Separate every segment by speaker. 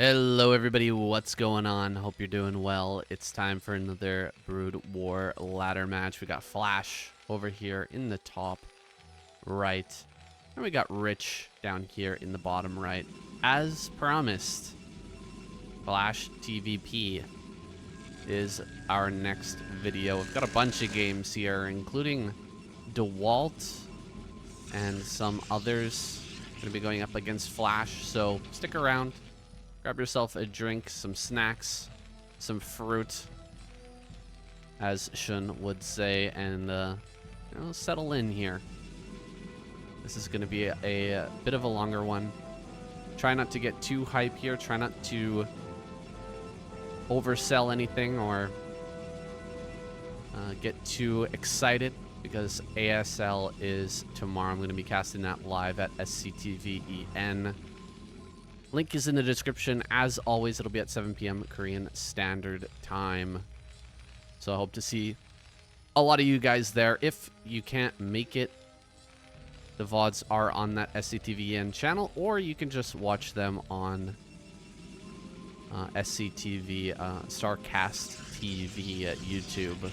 Speaker 1: Hello everybody, what's going on? Hope you're doing well. It's time for another Broodwar ladder match. We got Flash over here in the top right. And we got Rich down here in the bottom right. As promised, Flash TvP is our next video. We've got a bunch of games here, including DeWalt and some others. Going to be going up against Flash, so stick around. Grab yourself a drink, some snacks, some fruit, as Shun would say, and settle in here. This is going to be a bit of a longer one. Try not to get too hype here. Try not to oversell anything or get too excited, because ASL is tomorrow. I'm going to be casting that live at SCTVEN. Link is in the description. As always, it'll be at 7 p.m. Korean Standard Time. So I hope to see a lot of you guys there. If you can't make it, the VODs are on that SCTVN channel, or you can just watch them on SCTV, Starcast TV at YouTube.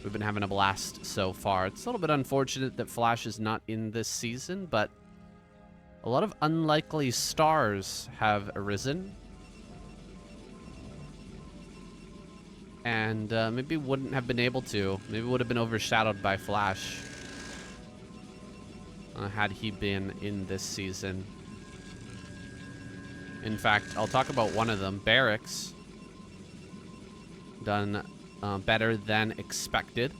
Speaker 1: We've been having a blast so far. It's a little bit unfortunate that Flash is not in this season, but a lot of unlikely stars have arisen. And maybe wouldn't have been able to. Maybe would have been overshadowed by Flash had he been in this season. In fact, I'll talk about one of them. Barracks. Done better than expected.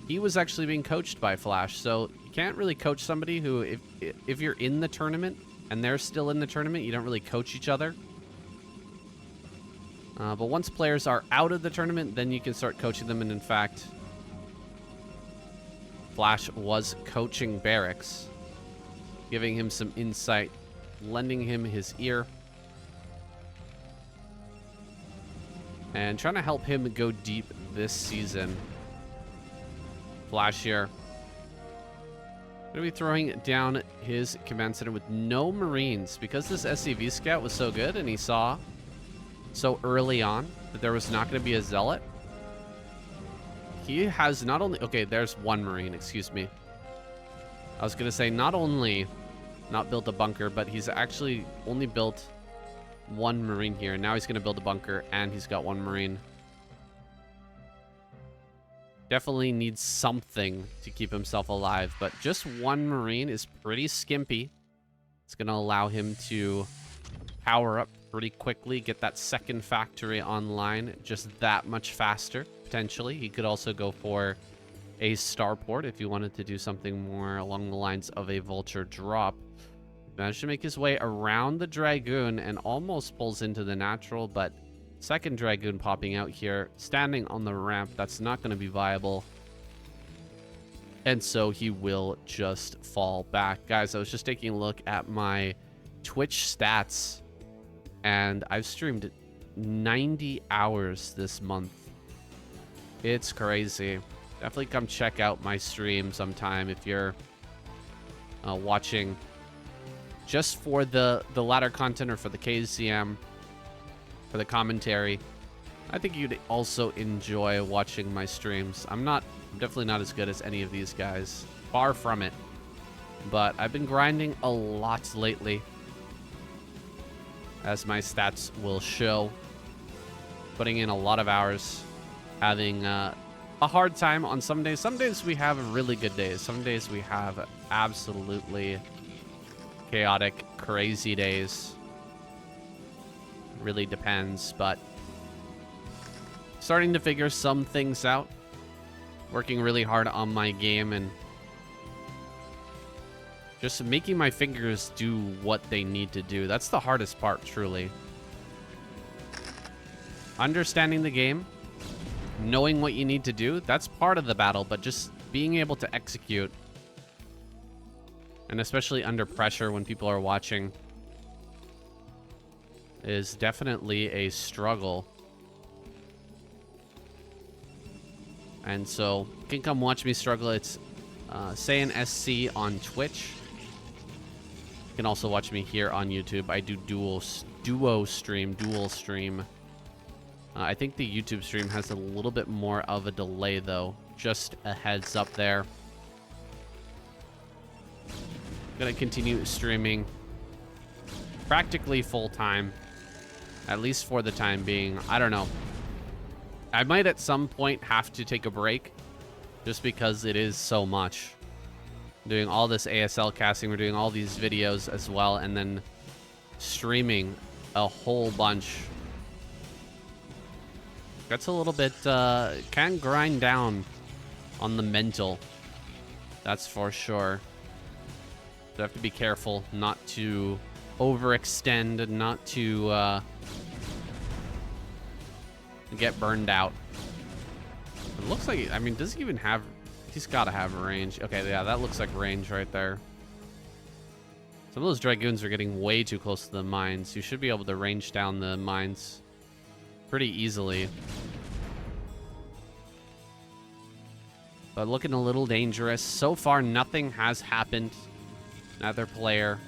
Speaker 1: He was actually being coached by Flash, so you can't really coach somebody who, if you're in the tournament and they're still in the tournament, you don't really coach each other. But once players are out of the tournament, then you can start coaching them, and in fact, Flash was coaching Barracks, giving him some insight, lending him his ear, and trying to help him go deep this season. Flash here. Going to be throwing down his command center with no Marines, because this SCV scout was so good and he saw so early on that there was not going to be a Zealot. He has not only... Okay, there's one Marine, excuse me. I was going to say not only not built a bunker, but he's actually only built one Marine here. Now he's going to build a bunker and he's got one Marine. Definitely needs something to keep himself alive, but just one Marine is pretty skimpy. It's going to allow him to power up pretty quickly, get that second factory online just that much faster, potentially. He could also go for a starport if you wanted to do something more along the lines of a vulture drop. Managed to make his way around the Dragoon and almost pulls into the natural, but second Dragoon popping out here, standing on the ramp. That's not going to be viable. And so he will just fall back. Guys, I was just taking a look at my Twitch stats, and I've streamed 90 hours this month. It's crazy. Definitely come check out my stream sometime if you're watching just for the ladder content or for the KZM. For the commentary. I think you'd also enjoy watching my streams. I'm definitely not as good as any of these guys. Far from it. But I've been grinding a lot lately, as my stats will show. Putting in a lot of hours. Having a hard time on some days. Some days we have really good days. Some days we have absolutely chaotic, crazy days. Really depends, but starting to figure some things out. Working really hard on my game and just making my fingers do what they need to do. That's the hardest part, truly. Understanding the game, knowing what you need to do, that's part of the battle, but just being able to execute, and especially under pressure when people are watching, is definitely a struggle. And so you can come watch me struggle. It's say an SC on Twitch. can also watch me here on YouTube. I do dual stream. I think the YouTube stream has a little bit more of a delay, though. Just a heads up there. Gonna continue streaming practically full time, at least for the time being. I don't know. I might at some point have to take a break just because it is so much. Doing all this ASL casting, we're doing all these videos as well, and then streaming a whole bunch. That's a little bit, can grind down on the mental. That's for sure. So I have to be careful not to overextend and not to get burned out. It looks like, I mean, does he even have, he's got to have range. Okay, yeah, that looks like range right there. Some of those Dragoons are getting way too close to the mines. You should be able to range down the mines pretty easily. But looking a little dangerous. So far, nothing has happened. Neither player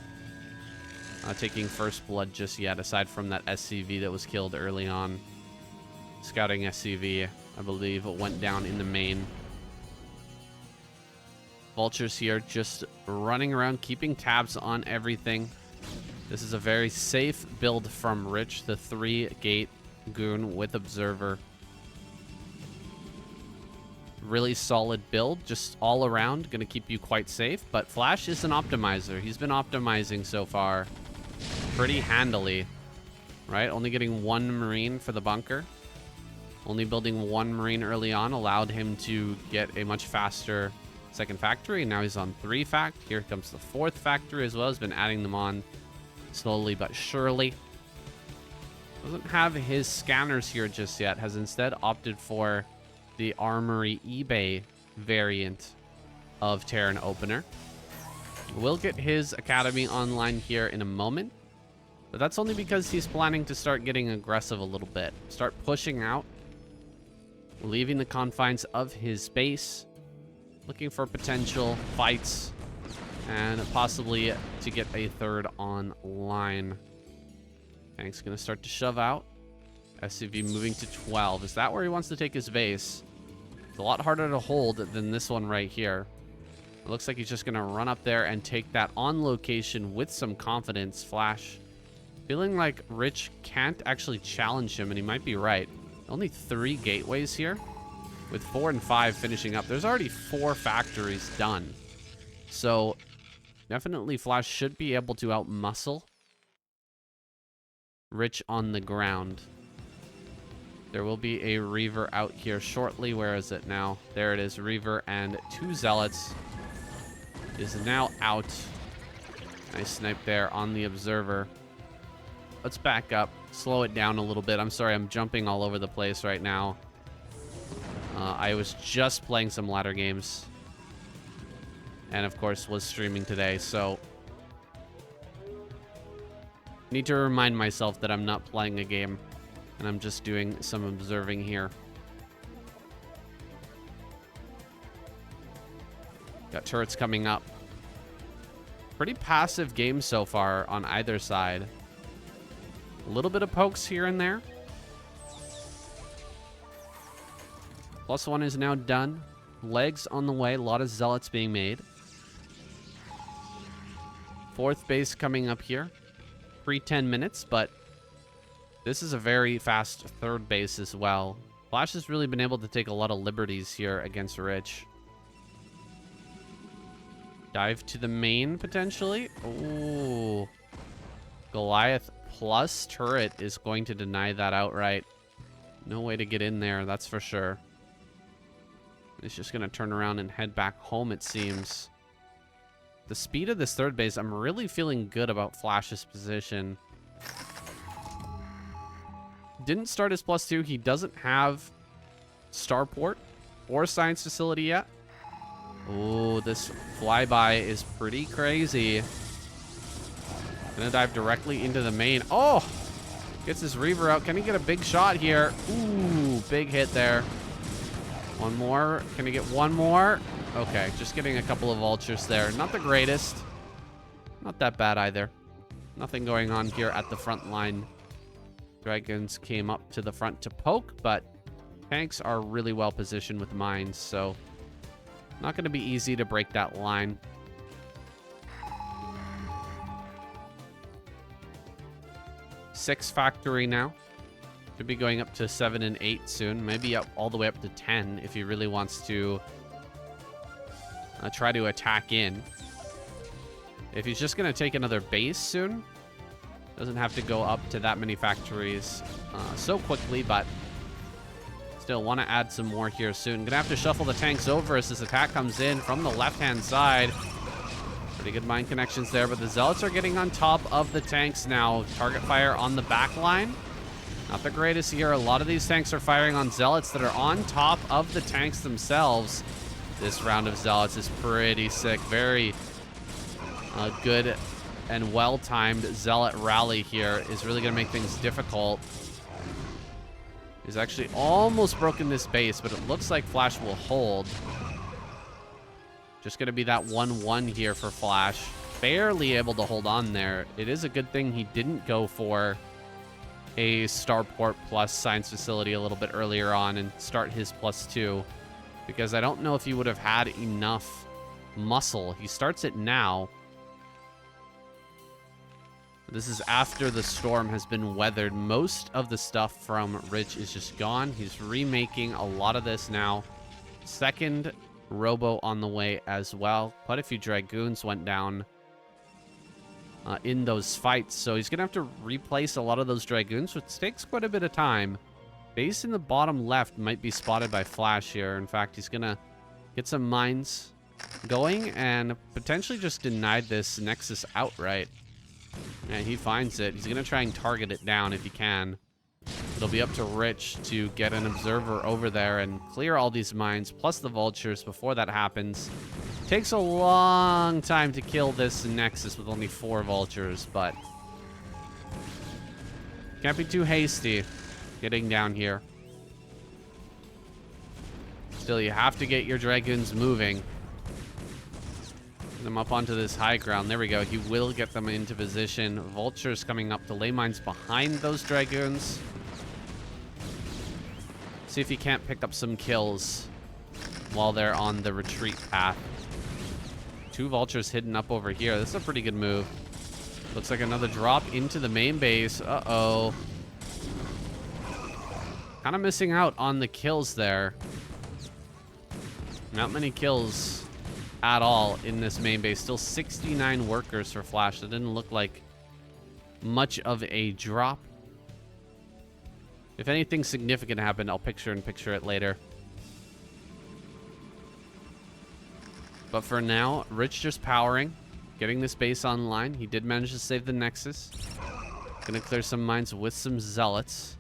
Speaker 1: taking first blood just yet, aside from that SCV that was killed early on. Scouting SCV, I believe, went down in the main. Vultures here just running around, keeping tabs on everything. This is a very safe build from Rich, the 3-gate goon with observer. Really solid build, just all around, gonna keep you quite safe. But Flash is an optimizer. He's been optimizing so far pretty handily, right? Only getting 1 Marine for the bunker. Only building 1 Marine early on allowed him to get a much faster second factory. Now he's on 3 fact. Here comes the 4th factory as well. He's been adding them on slowly but surely. Doesn't have his scanners here just yet. Has instead opted for the Armory eBay variant of Terran Opener. We'll get his academy online here in a moment. But that's only because he's planning to start getting aggressive a little bit. Start pushing out. Leaving the confines of his base. Looking for potential fights. And possibly to get a 3rd online. Tank's going to start to shove out. SCV moving to 12. Is that where he wants to take his base? It's a lot harder to hold than this one right here. It looks like he's just going to run up there and take that on location with some confidence. Flash feeling like Rich can't actually challenge him, and he might be right. Only 3 gateways here, with 4 and 5 finishing up. There's already 4 factories done. So definitely Flash should be able to outmuscle Rich on the ground. There will be a Reaver out here shortly. Where is it now? There it is. Reaver and 2 Zealots is now out. Nice snipe there on the observer. Let's back up. Slow it down a little bit. I'm sorry, I'm jumping all over the place right now. I was just playing some ladder games. And of course was streaming today, so need to remind myself that I'm not playing a game. And I'm just doing some observing here. Got turrets coming up. Pretty passive game so far on either side. A little bit of pokes here and there. +1 is now done. Legs on the way. A lot of zealots being made. 4th base coming up here. Pre-10 minutes, but this is a very fast 3rd base as well. Flash has really been able to take a lot of liberties here against Rich. Dive to the main, potentially. Ooh. Goliath plus turret is going to deny that outright. No way to get in there, that's for sure. He's just going to turn around and head back home, it seems. The speed of this 3rd base, I'm really feeling good about Flash's position. Didn't start his +2. He doesn't have Starport or Science Facility yet. Oh, this flyby is pretty crazy. Gonna dive directly into the main. Oh! Gets his Reaver out. Can he get a big shot here? Ooh, big hit there. One more. Can he get one more? Okay, just getting a couple of vultures there. Not the greatest. Not that bad either. Nothing going on here at the front line. Dragons came up to the front to poke, but tanks are really well positioned with mines, so not going to be easy to break that line. Six factory now. Could be going up to 7 and 8 soon. Maybe up all the way up to 10 if he really wants to try to attack in. If he's just going to take another base soon, doesn't have to go up to that many factories so quickly, but still want to add some more here soon. Gonna have to shuffle the tanks over as this attack comes in from the left-hand side. Pretty good mine connections there, but the Zealots are getting on top of the tanks now. Target fire on the back line. Not the greatest here. A lot of these tanks are firing on Zealots that are on top of the tanks themselves. This round of Zealots is pretty sick. Very good and well-timed Zealot rally here is really going to make things difficult. He's actually almost broken this base, but it looks like Flash will hold. Just going to be that 1-1 here for Flash. Barely able to hold on there. It is a good thing he didn't go for a Starport plus Science Facility a little bit earlier on and start his +2, because I don't know if he would have had enough muscle. He starts it now. This is after the storm has been weathered. Most of the stuff from Rich is just gone. He's remaking a lot of this now. Second Robo on the way as well. Quite a few Dragoons went down in those fights, so he's going to have to replace a lot of those Dragoons, which takes quite a bit of time. Base in the bottom left might be spotted by Flash here. In fact, he's going to get some mines going and potentially just deny this Nexus outright. Yeah, he finds it. He's going to try and target it down if he can. It'll be up to Rich to get an observer over there and clear all these mines, plus the vultures before that happens. Takes a long time to kill this Nexus with only 4 vultures, but can't be too hasty getting down here. Still, you have to get your Dragoons moving. Them up onto this high ground. There we go. He will get them into position. Vultures coming up to lay mines behind those Dragoons. See if he can't pick up some kills while they're on the retreat path. 2 vultures hidden up over here. This is a pretty good move. Looks like another drop into the main base. Uh-oh. Kind of missing out on the kills there. Not many kills at all in this main base. Still 69 workers for Flash. That didn't look like much of a drop. If anything significant happened, I'll picture it later. But for now, Rich just powering, getting this base online. He did manage to save the Nexus. Gonna clear some mines with some Zealots.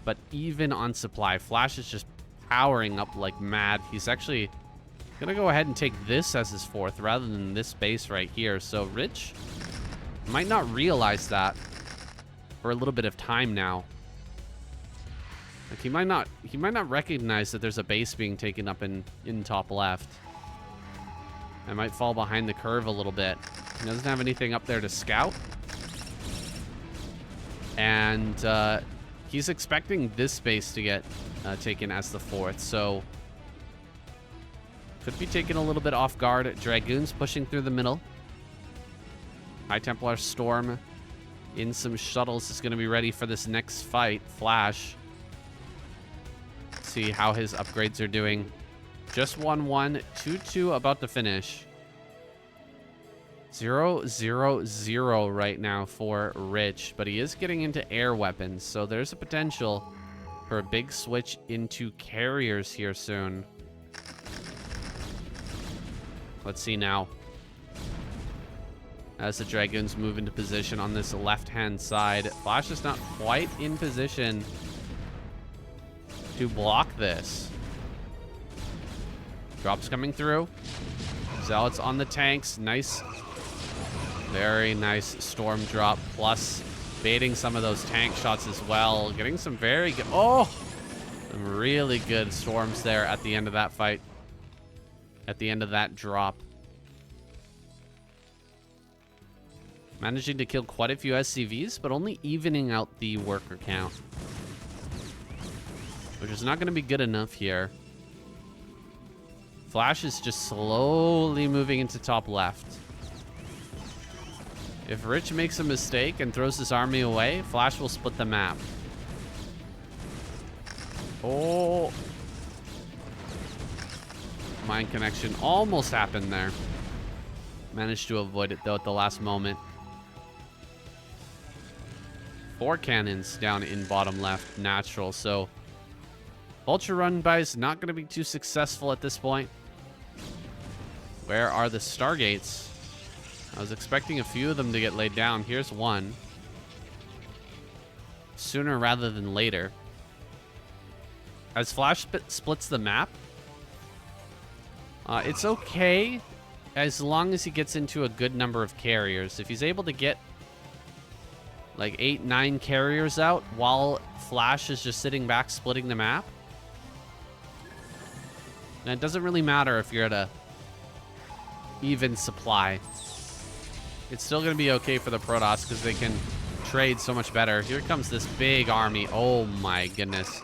Speaker 1: But even on supply, Flash is just powering up like mad. He's actually gonna go ahead and take this as his 4th rather than this base right here. So Rich might not realize that for a little bit of time now. Like he might not recognize that there's a base being taken up in top left. I might fall behind the curve a little bit. He doesn't have anything up there to scout. And he's expecting this base to get taken as the 4th, so could be taken a little bit off guard. Dragoons pushing through the middle. High Templar Storm in some shuttles is going to be ready for this next fight. Flash. See how his upgrades are doing. Just 1-1, 2-2 about to finish. 0-0-0 right now for Rich, but he is getting into air weapons, so there's a potential for a big switch into carriers here soon. Let's see now. As the Dragoons move into position on this left-hand side, Flash is not quite in position to block this. Drops coming through. Zealots on the tanks. Nice. Very nice storm drop. Plus baiting some of those tank shots as well. Getting some very good... Oh! Some really good storms there at the end of that fight. At the end of that drop. Managing to kill quite a few SCVs, but only evening out the worker count, which is not going to be good enough here. Flash is just slowly moving into top left. If Rich makes a mistake and throws his army away, Flash will split the map. Oh. Mine connection almost happened there. Managed to avoid it, though, at the last moment. 4 cannons down in bottom left, natural. So, Vulture run by is not going to be too successful at this point. Where are the Stargates? I was expecting a few of them to get laid down. Here's one. Sooner rather than later. As Flash splits the map, it's okay as long as he gets into a good number of carriers. If he's able to get like 8, 9 carriers out while Flash is just sitting back splitting the map, and it doesn't really matter if you're at a even supply. It's still going to be okay for the Protoss because they can trade so much better. Here comes this big army. Oh my goodness.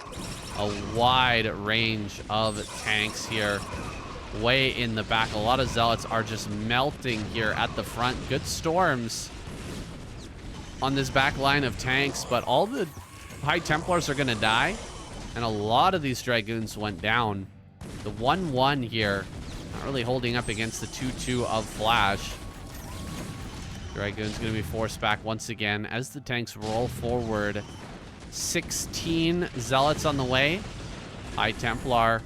Speaker 1: A wide range of tanks here. Way in the back. A lot of Zealots are just melting here at the front. Good storms on this back line of tanks, but all the High Templars are going to die, and a lot of these Dragoons went down. The 1-1 here, not really holding up against the 2-2 of Flash. Dragoon's going to be forced back once again as the tanks roll forward. 16 Zealots on the way. High Templar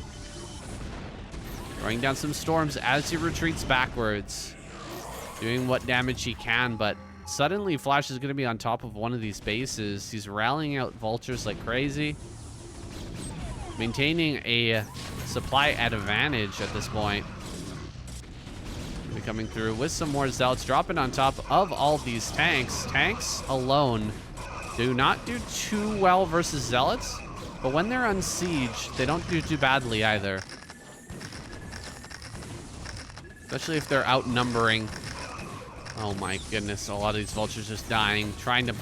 Speaker 1: throwing down some storms as he retreats backwards, doing what damage he can, but suddenly Flash is going to be on top of one of these bases. He's rallying out Vultures like crazy, maintaining a supply advantage at this point. Be coming through with some more Zealots, dropping on top of all these tanks. Tanks alone do not do too well versus Zealots, but when they're on siege, they don't do too badly either. Especially if they're outnumbering. Oh my goodness, a lot of these Vultures just dying, trying to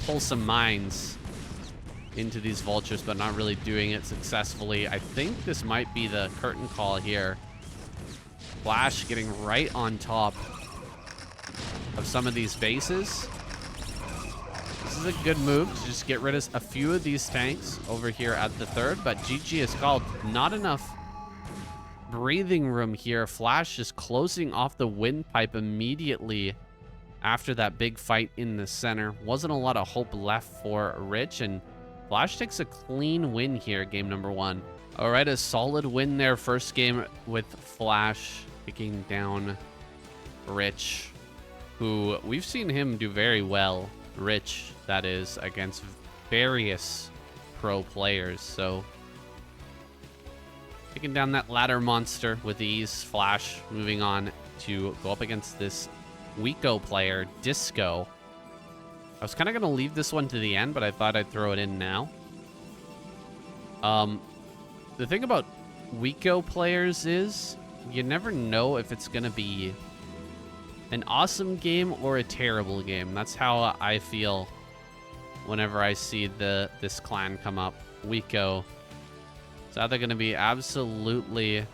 Speaker 1: pull some mines into these Vultures, but not really doing it successfully. I think this might be the curtain call here. Flash getting right on top of some of these bases. This is a good move to just get rid of a few of these tanks over here at the third, but GG is called. Not enough breathing room here. Flash just closing off the windpipe immediately after that big fight in the center. Wasn't a lot of hope left for Rich, and Flash takes a clean win here, game number 1. All right, a solid win there. First game with Flash taking down Rich, who we've seen him do very well. Rich, that is, against various pro players. So taking down that ladder monster with ease. Flash moving on to go up against this Wico player, Disco. I was kind of going to leave this one to the end, but I thought I'd throw it in now. The thing about Wico players is you never know if it's going to be an awesome game or a terrible game. That's how I feel whenever I see this clan come up. Wico. It's either going to be absolutely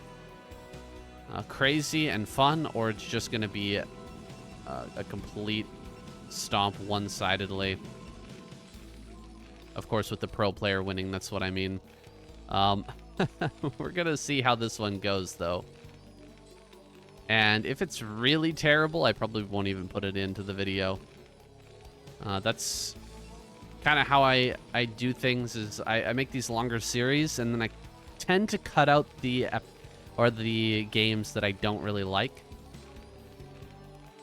Speaker 1: crazy and fun, or it's just going to be a complete stomp one-sidedly. Of course, with the pro player winning, that's what I mean. We're going to see how this one goes, though. And if it's really terrible, I probably won't even put it into the video. That's kind of how I do things, is I make these longer series, and then I tend to cut out the games that I don't really like.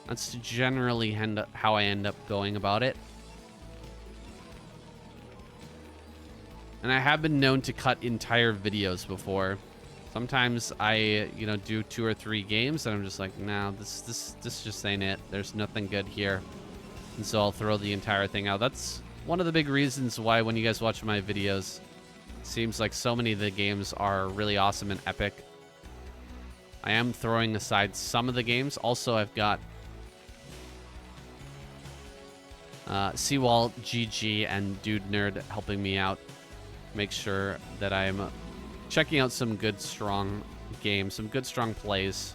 Speaker 1: That's generally how I end up going about it. And I have been known to cut entire videos before. Sometimes I, do 2 or 3 games, and I'm just like, nah, this just ain't it. There's nothing good here. And so I'll throw the entire thing out. That's one of the big reasons why when you guys watch my videos, it seems like so many of the games are really awesome and epic. I am throwing aside some of the games. Also, I've got Seawall, GG, and Dude Nerd helping me out. Make sure that I'm checking out some good, strong games, some good, strong plays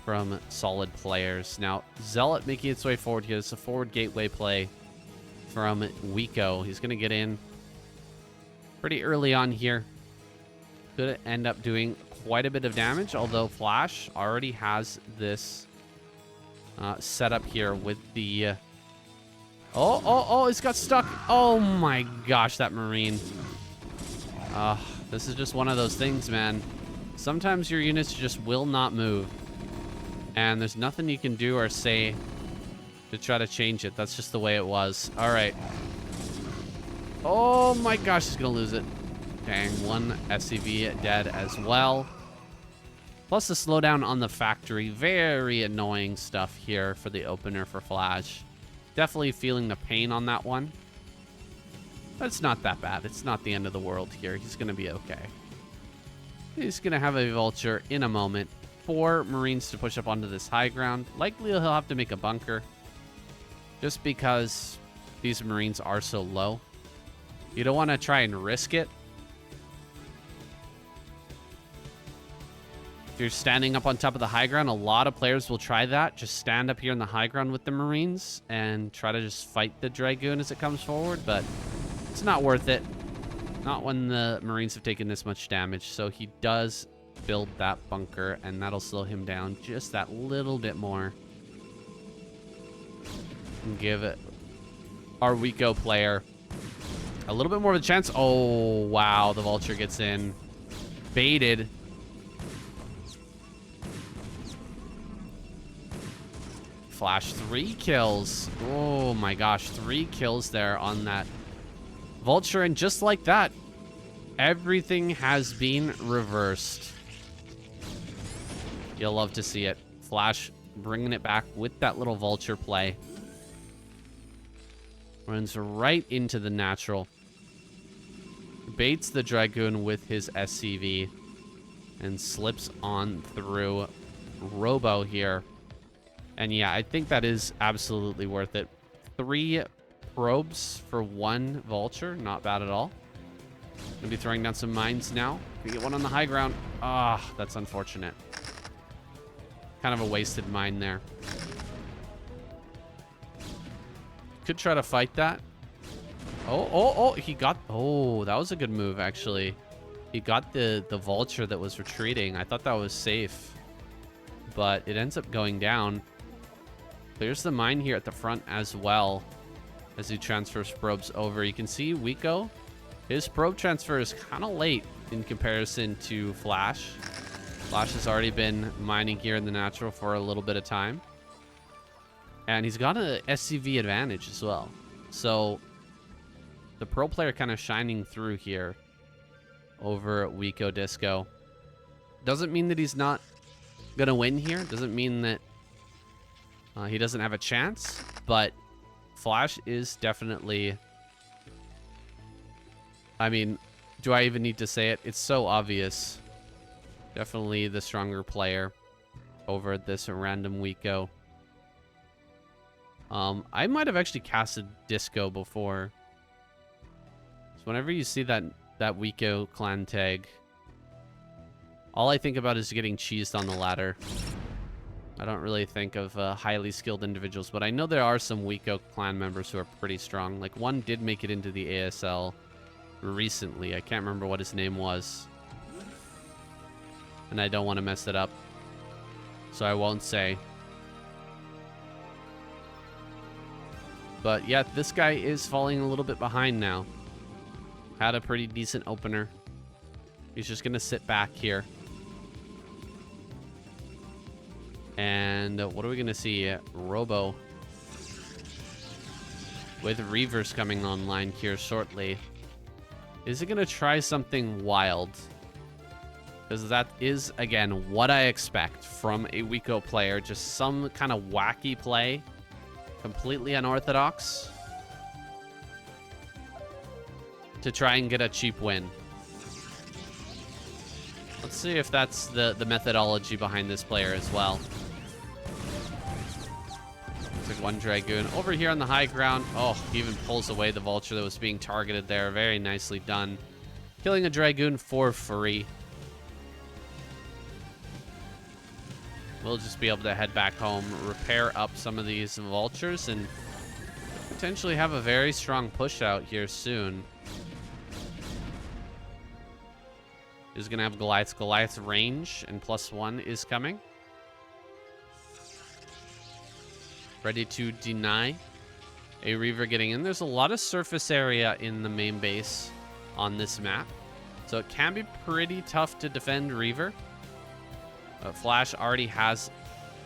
Speaker 1: from solid players. Now, Zealot making its way forward here. It's a forward gateway play from Wiko. He's going to get in pretty early on here. Could end up doing quite a bit of damage, although Flash already has this set up here with the... Oh, it's got stuck. Oh my gosh, that Marine. This is just one of those things, man. Sometimes your units just will not move. And there's nothing you can do or say to try to change it. That's just the way it was. All right. Oh my gosh, he's going to lose it. Dang, one SCV dead as well. Plus the slowdown on the factory. Very annoying stuff here for the opener for Flash. Definitely feeling the pain on that one. But it's not that bad. It's not the end of the world here. He's going to be okay. He's going to have a Vulture in a moment. 4 Marines to push up onto this high ground. Likely he'll have to make a bunker. Just because these Marines are so low. You don't want to try and risk it. If you're standing up on top of the high ground, a lot of players will try that. Just stand up here in the high ground with the Marines and try to just fight the Dragoon as it comes forward. But it's not worth it. Not when the Marines have taken this much damage. So he does build that bunker, and that'll slow him down just that little bit more. And give it our Wiko player a little bit more of a chance. Oh, wow. The Vulture gets in. Baited. Flash, 3 kills. Oh my gosh, 3 kills there on that Vulture. And just like that, everything has been reversed. You'll love to see it. Flash bringing it back with that little Vulture play. Runs right into the natural. Baits the Dragoon with his SCV. And slips on through Robo here. And yeah, I think that is absolutely worth it. 3 probes for 1 Vulture. Not bad at all. Gonna be throwing down some mines now. We get one on the high ground. Ah, that's unfortunate. Kind of a wasted mine there. Could try to fight that. Oh, he got... Oh, that was a good move, actually. He got the Vulture that was retreating. I thought that was safe. But it ends up going down. There's the mine here at the front as well as he transfers probes over. You can see Wiko, his probe transfer is kind of late in comparison to Flash. Flash has already been mining here in the natural for a little bit of time. And he's got an SCV advantage as well. So the pro player kind of shining through here over Wiko Disco. Doesn't mean that he's not going to win here. Doesn't mean that he doesn't have a chance, but Flash is definitely... I mean, do I even need to say it? It's so obvious. Definitely the stronger player over this random Wiko. I might have actually casted Disco before. So whenever you see that Wiko clan tag, all I think about is getting cheesed on the ladder. I don't really think of highly skilled individuals, but I know there are some Wiko clan members who are pretty strong. Like, one did make it into the ASL recently. I can't remember what his name was. And I don't want to mess it up, so I won't say. But yeah, this guy is falling a little bit behind now. Had a pretty decent opener. He's just going to sit back here. And what are we going to see? Robo with Reavers coming online here shortly. Is it going to try something wild? Because that is, again, what I expect from a Wiko player. Just some kind of wacky play. Completely unorthodox. To try and get a cheap win. Let's see if that's the methodology behind this player as well. Took One Dragoon over here on the high ground. Oh, he even pulls away the Vulture that was being targeted there. Very nicely done. Killing a Dragoon for free. We'll just be able to head back home, repair up some of these Vultures, and potentially have a very strong push out here soon. Is going to have Goliath's range, and +1 is coming. Ready to deny a Reaver getting in. There's a lot of surface area in the main base on this map, so it can be pretty tough to defend Reaver. Flash already has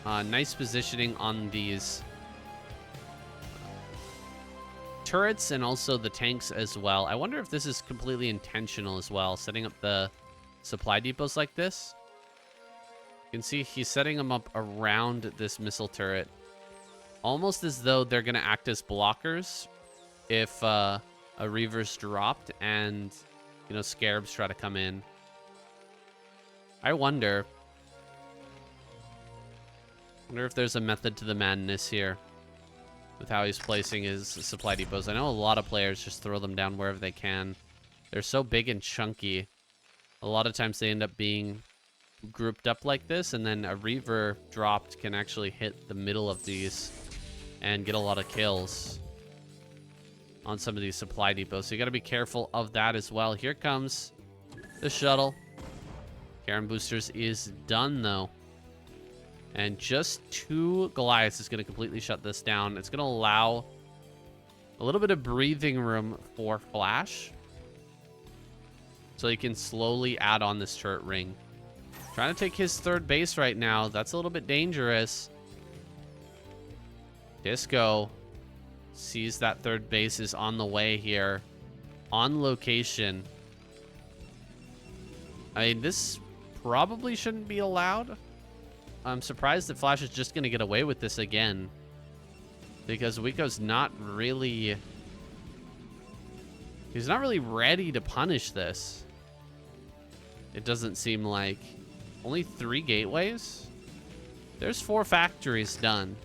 Speaker 1: nice positioning on these turrets and also the tanks as well. I wonder if this is completely intentional as well, setting up the supply depots like this. You can see he's setting them up around this missile turret, almost as though they're going to act as blockers if a Reaver's dropped and, you know, Scarabs try to come in. I wonder if there's a method to the madness here with how he's placing his supply depots. I know a lot of players just throw them down wherever they can. They're so big and chunky. A lot of times they end up being grouped up like this, and then a Reaver dropped can actually hit the middle of these and get a lot of kills on some of these supply depots. So you got to be careful of that as well. Here comes the shuttle. Karen Boosters is done, though. And just 2 Goliaths is going to completely shut this down. It's going to allow a little bit of breathing room for Flash, so he can slowly add on this turret ring. Trying to take his 3rd base right now. That's a little bit dangerous. Disco sees that 3rd base is on the way here. On location. I mean, this probably shouldn't be allowed. I'm surprised that Flash is just going to get away with this again, because Wiko's not really... He's not really ready to punish this. It doesn't seem like. Only 3 gateways? There's 4 factories done.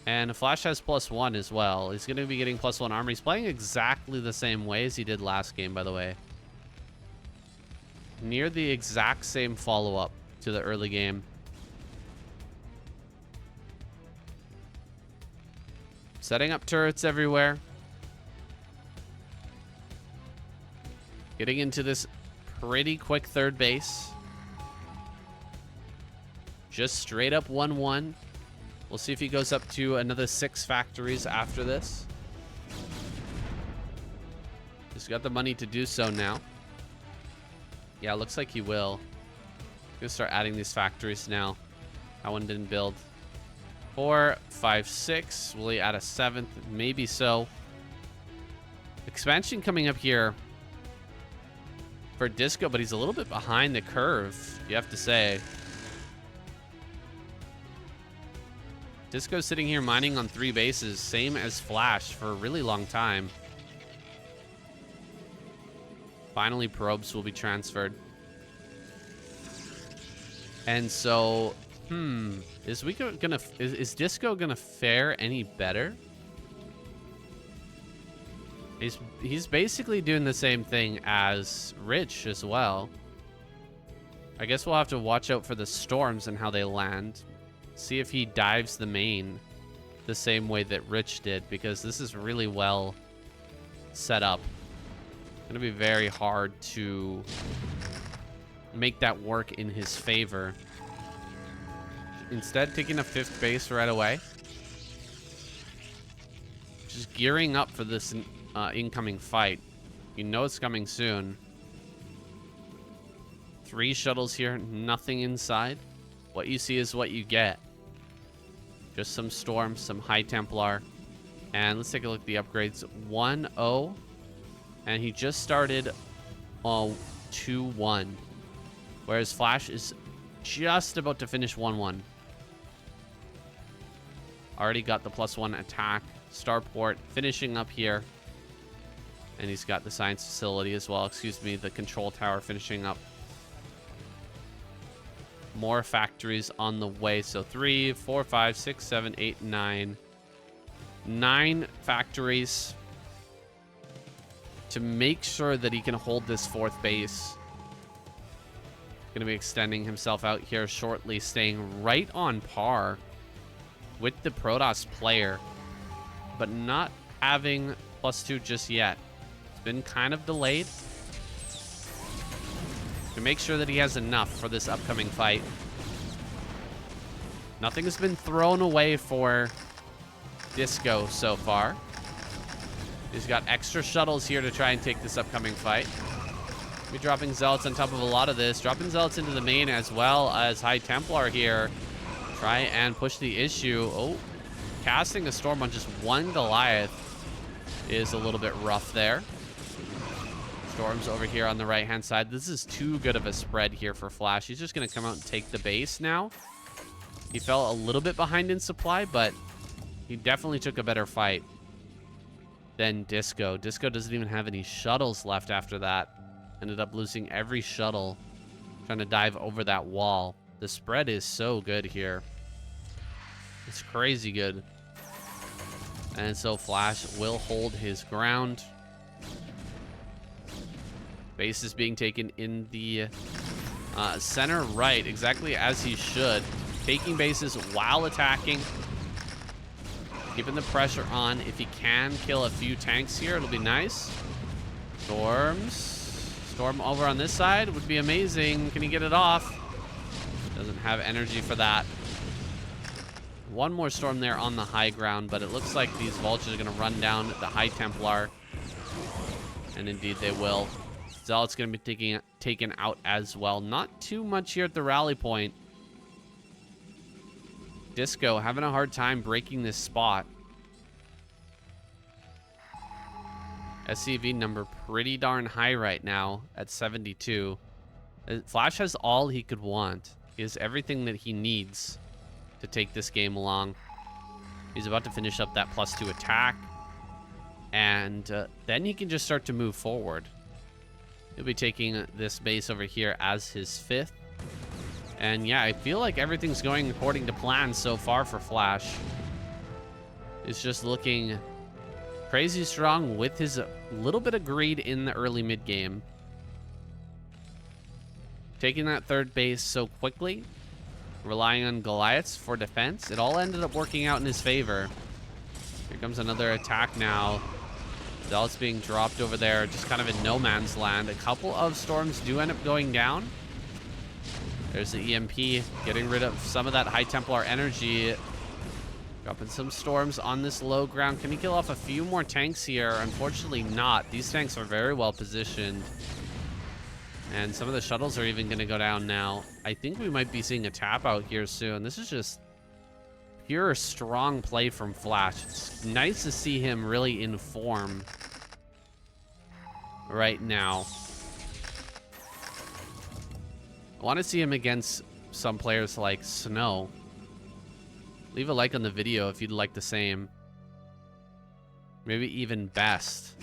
Speaker 1: And Flash has +1 as well. He's going to be getting +1 armor. He's playing exactly the same way as he did last game, by the way. Near the exact same follow-up to the early game. Setting up turrets everywhere. Getting into this pretty quick 3rd base. Just straight up 1-1. We'll see if he goes up to another 6 factories after this. He's got the money to do so now. Yeah, looks like he will. Gonna start adding these factories now. That one didn't build. 4, 5, 6. Will he add a 7th? Maybe so. Expansion coming up here for Disco, but he's a little bit behind the curve, you have to say. Disco's sitting here mining on 3 bases, same as Flash for a really long time. Finally, probes will be transferred. And so, is Disco gonna fare any better? He's basically doing the same thing as Rich as well. I guess we'll have to watch out for the storms and how they land. See if he dives the main the same way that Rich did, because this is really well set up. It's gonna be very hard to make that work in his favor. Instead, taking a 5th base right away. Just gearing up for this incoming fight. You know it's coming soon. 3 shuttles here, nothing inside. What you see is what you get. Just some storms, some high Templar. And let's take a look at the upgrades. 1-0. And he just started 2-1. Whereas Flash is just about to finish 1-1. Already got the +1 attack. Starport finishing up here. And he's got the science facility as well. Excuse me, the control tower finishing up. More factories on the way. So 3, 4, 5, 6, 7, 8, 9. 9 factories to make sure that he can hold this 4th base. Going to be extending himself out here shortly, staying right on par with the Protoss player, but not having +2 just yet. It's been kind of delayed to make sure that he has enough for this upcoming fight. Nothing has been thrown away for Disco so far. He's got extra shuttles here to try and take this upcoming fight. Be dropping Zealots on top of a lot of this. Dropping Zealots into the main as well as High Templar here. Try and push the issue. Oh, casting a Storm on just one Goliath is a little bit rough there. Storm's over here on the right-hand side. This is too good of a spread here for Flash. He's just going to come out and take the base now. He fell a little bit behind in supply, but he definitely took a better fight than Disco. Disco doesn't even have any shuttles left after that. Ended up losing every shuttle trying to dive over that wall. The spread is so good here. It's crazy good. And so Flash will hold his ground. Base is being taken in the center right, exactly as he should. Taking bases while attacking. Keeping the pressure on. If he can kill a few tanks here, it'll be nice. Storm over on this side would be amazing. Can he get it off? Doesn't have energy for that. One more Storm there on the high ground, but it looks like these Vultures are going to run down the High Templar. And indeed they will. Zealot's going to be taken out as well. Not too much here at the rally point. Disco having a hard time breaking this spot. SCV number pretty darn high right now at 72. Flash has all he could want. He has everything that he needs to take this game along. He's about to finish up that +2 attack. And then he can just start to move forward. He'll be taking this base over here as his 5th. And yeah, I feel like everything's going according to plan so far for Flash. He's just looking crazy strong with his little bit of greed in the early mid game. Taking that 3rd base so quickly, relying on Goliaths for defense. It all ended up working out in his favor. Here comes another attack now. Zealots being dropped over there, just kind of in no man's land. A couple of Storms do end up going down. There's the EMP, getting rid of some of that High Templar energy. Dropping some Storms on this low ground. Can he kill off a few more tanks here? Unfortunately not. These tanks are very well positioned. And some of the shuttles are even going to go down now. I think we might be seeing a tap out here soon. This is just pure strong play from Flash. It's nice to see him really in form right now. I want to see him against some players like Snow. Leave a like on the video if you'd like the same. Maybe even Best.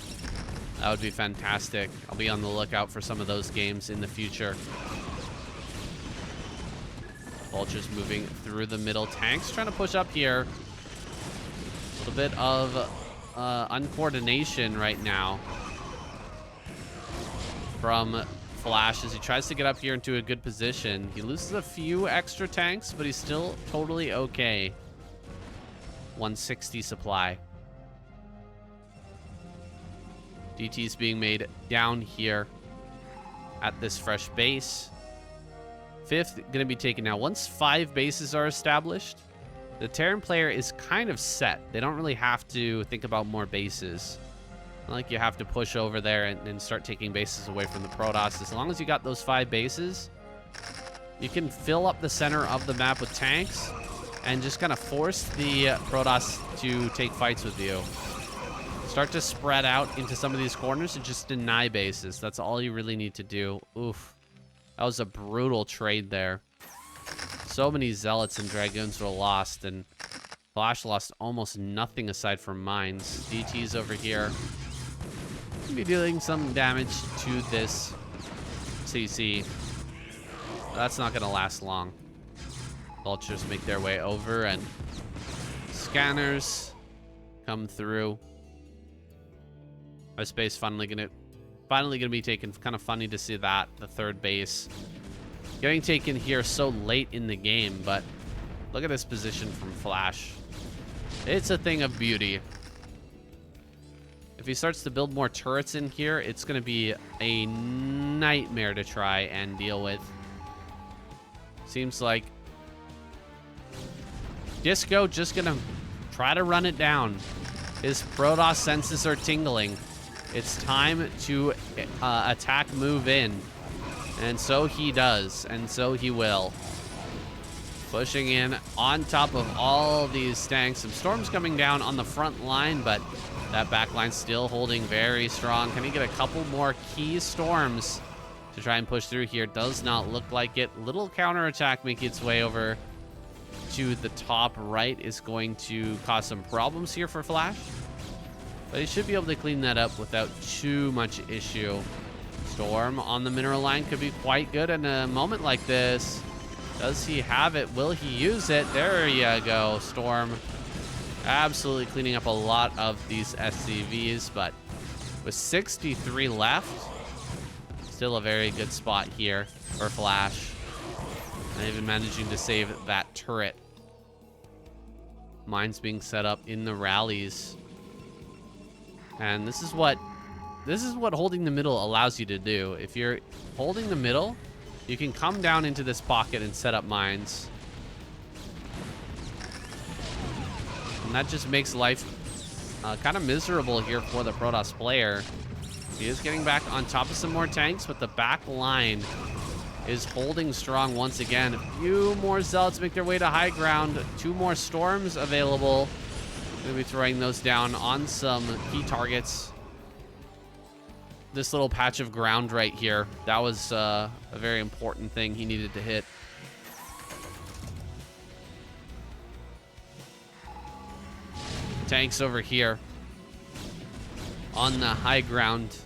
Speaker 1: That would be fantastic. I'll be on the lookout for some of those games in the future. Vultures moving through the middle. Tanks trying to push up here. A little bit of uncoordination right now from Flash as he tries to get up here into a good position. He loses a few extra tanks, but he's still totally okay. 160 supply. DT's being made down here at this fresh base. 5th going to be taken now. Once 5 bases are established, the Terran player is kind of set. They don't really have to think about more bases. Not like you have to push over there and start taking bases away from the Protoss. As long as you got those 5 bases, you can fill up the center of the map with tanks and just kind of force the Protoss to take fights with you. Start to spread out into some of these corners and just deny bases. That's all you really need to do. Oof. That was a brutal trade there. So many Zealots and Dragoons were lost, and Flash lost almost nothing aside from mines. DT's over here. Be dealing some damage to this CC. That's not going to last long. Vultures make their way over, and scanners come through. Our space finally gonna be taken. Kind of funny to see that the third base getting taken here so late in the game, but look at this position from Flash. It's a thing of beauty. If he starts to build more turrets in here, it's going to be a nightmare to try and deal with. Seems like Disco just going to try to run it down. His Protoss senses are tingling. It's time to attack, move in. And so he does, and so he will. Pushing in on top of all these tanks. Some storms coming down on the front line, but that back line still holding very strong. Can he get a couple more key storms to try and push through here? Does not look like it. Little counterattack making its way over to the top right is going to cause some problems here for Flash. But he should be able to clean that up without too much issue. Storm on the mineral line could be quite good in a moment like this. Does he have it? Will he use it? There you go. Storm absolutely cleaning up a lot of these SCVs, but with 63 left, still a very good spot here for Flash. And even managing to save that turret. Mines being set up in the rallies. And this is what holding the middle allows you to do. If you're holding the middle, you can come down into this pocket and set up mines. And that just makes life kind of miserable here for the Protoss player. He is getting back on top of some more tanks, but the back line is holding strong once again. A few more Zealots make their way to high ground. 2 more Storms available. Gonna be throwing those down on some key targets. This little patch of ground right here, that was a very important thing he needed to hit. Tanks over here on the high ground.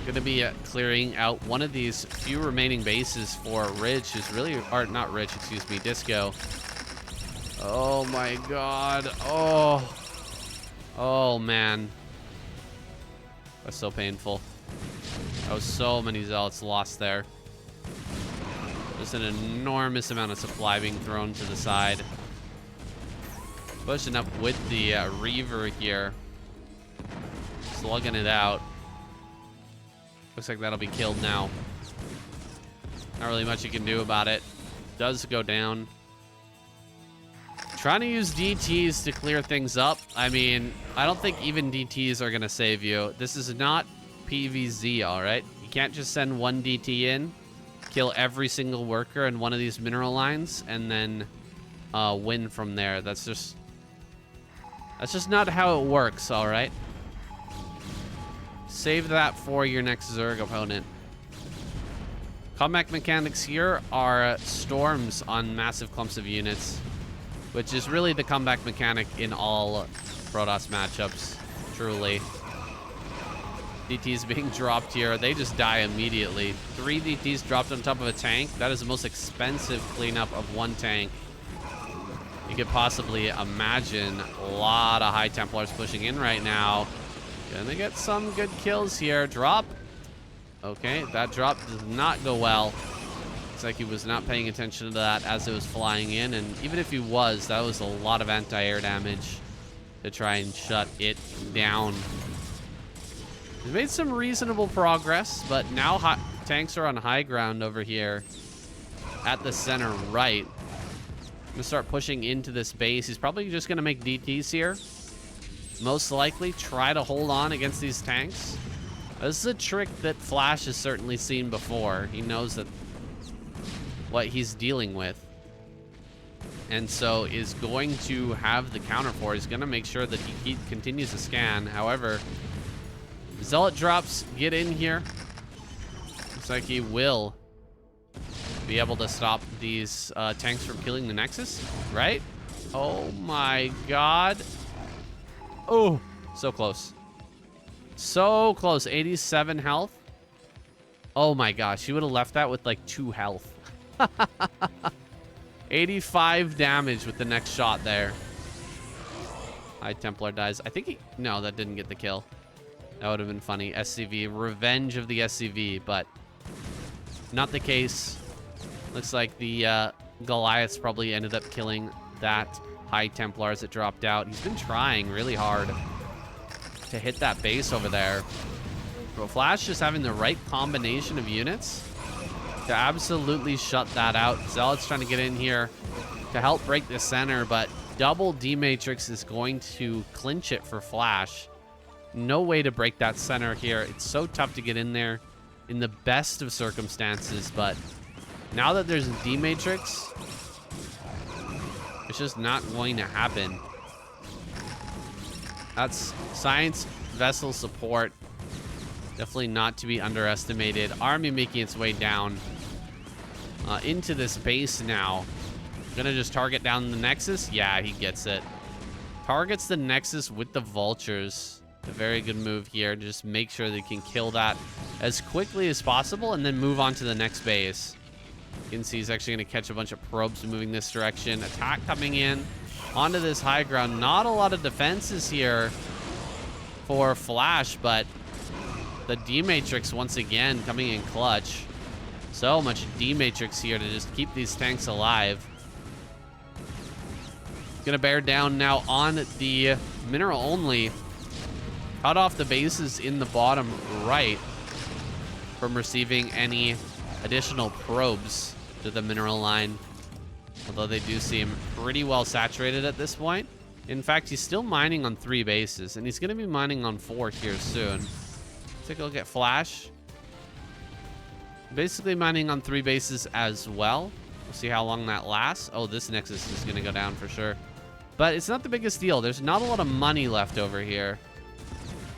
Speaker 1: Gonna be clearing out one of these few remaining bases for Ridge, who's really, or not Ridge, excuse me, Disco. Oh my god. Oh man. That's so painful. That was so many Zealots lost there. Just an enormous amount of supply being thrown to the side. Pushing up with the Reaver here. Slugging it out. Looks like that'll be killed now. Not really much you can do about it. Does go down. Trying to use DTs to clear things up. I mean, I don't think even DTs are going to save you. This is not PvZ, all right? You can't just send one DT in, kill every single worker in one of these mineral lines, and then win from there. That's just not how it works, all right? Save that for your next Zerg opponent. Combat mechanics here are storms on massive clumps of units, which is really the comeback mechanic in all Protoss matchups, truly. DTs being dropped here. They just die immediately. 3 DTs dropped on top of a tank. That is the most expensive cleanup of one tank you could possibly imagine. A lot of High Templars pushing in right now. Gonna get some good kills here. Drop. Okay, that drop does not go well. Looks like he was not paying attention to that as it was flying in, and even if he was, that was a lot of anti-air damage to try and shut it down. He's made some reasonable progress, but now tanks are on high ground over here at the center right. I'm gonna start pushing into this base. He's probably just gonna make DTs here. Most likely try to hold on against these tanks. This is a trick that Flash has certainly seen before. He knows that what he's dealing with, and so is going to have the counter for. He's gonna make sure that he continues to scan. However, Zealot drops get in here. Looks like he will be able to stop these tanks from killing the Nexus, right? Oh my god. Oh, so close. So close. 87 health. Oh my gosh, he would have left that with like 2 health. 85 damage with the next shot there. High Templar dies. I think he... No, that didn't get the kill. That would have been funny. SCV. Revenge of the SCV, but not the case. Looks like the Goliaths probably ended up killing that High Templar as it dropped out. He's been trying really hard to hit that base over there. But Flash just having the right combination of units to absolutely shut that out. Zealot's trying to get in here to help break the center, but double D-Matrix is going to clinch it for Flash. No way to break that center here. It's so tough to get in there in the best of circumstances, but now that there's a D-Matrix, it's just not going to happen. That's Science Vessel support. Definitely not to be underestimated. Army making its way down into this base now. Gonna just target down the Nexus. Yeah, he gets it. Targets the Nexus with the Vultures. A very good move here to just make sure they can kill that as quickly as possible and then move on to the next base. You can see he's actually going to catch a bunch of probes moving this direction. Attack coming in onto this high ground. Not a lot of defenses here for Flash, but the D-Matrix once again coming in clutch. So much D-Matrix here to just keep these tanks alive. Gonna bear down now on the mineral only. Cut off the bases in the bottom right from receiving any additional probes to the mineral line. Although they do seem pretty well saturated at this point. In fact, he's still mining on 3 bases, and he's gonna be mining on 4 here soon. Take a look at Flash. Basically mining on 3 bases as well. We'll see how long that lasts. Oh, this Nexus is gonna go down for sure. But it's not the biggest deal. There's not a lot of money left over here.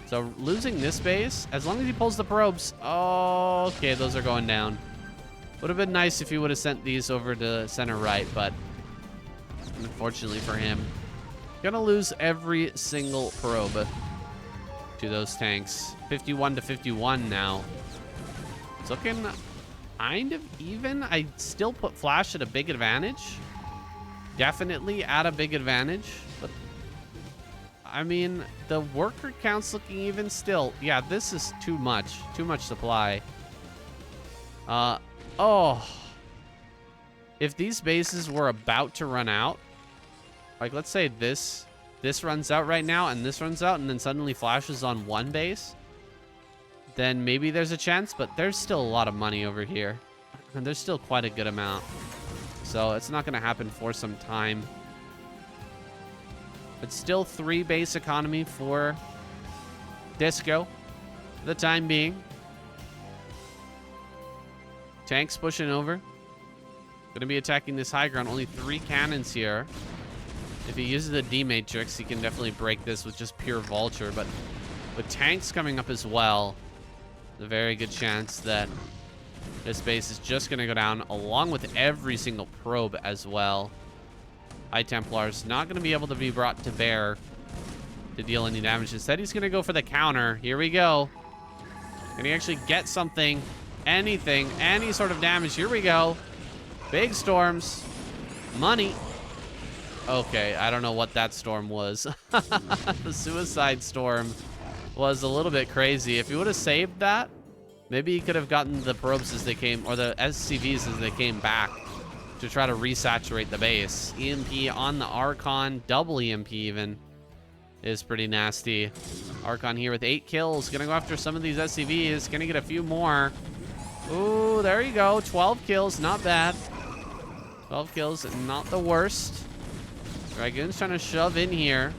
Speaker 1: So losing this base, as long as he pulls the probes. Oh, okay, those are going down. Would have been nice if he would have sent these over to center right, but unfortunately for him, gonna lose every single probe to those tanks. 51 to 51 now. It's looking kind of even. I still put Flash at a big advantage. Definitely at a big advantage, but I mean, the worker count's looking even still. Yeah, this is too much supply. Oh, if these bases were about to run out, like let's say this runs out right now and this runs out and then suddenly Flash is on 1 base, then maybe there's a chance, but there's still a lot of money over here and there's still quite a good amount. So it's not going to happen for some time. It's still 3 base economy for Disco for the time being. Tanks pushing over. Going to be attacking this high ground. Only 3 cannons here. If he uses the D-Matrix, he can definitely break this with just pure Vulture. But with tanks coming up as well, there's a very good chance that this base is just going to go down along with every single probe as well. High Templar's not going to be able to be brought to bear to deal any damage. Instead, he's going to go for the counter. Here we go. Can he actually get something, anything, any sort of damage? Here we go. Big storms. Money. Okay, I don't know what that storm was. The suicide storm was a little bit crazy. If he would have saved that, maybe he could have gotten the probes as they came, or the SCVs as they came back to try to resaturate the base. EMP on the Archon, double EMP even, is pretty nasty. Archon here with 8 kills. Gonna go after some of these SCVs. Gonna get a few more. Ooh, there you go. 12 kills, not bad. 12 kills, not the worst. Dragoon's trying to shove in here.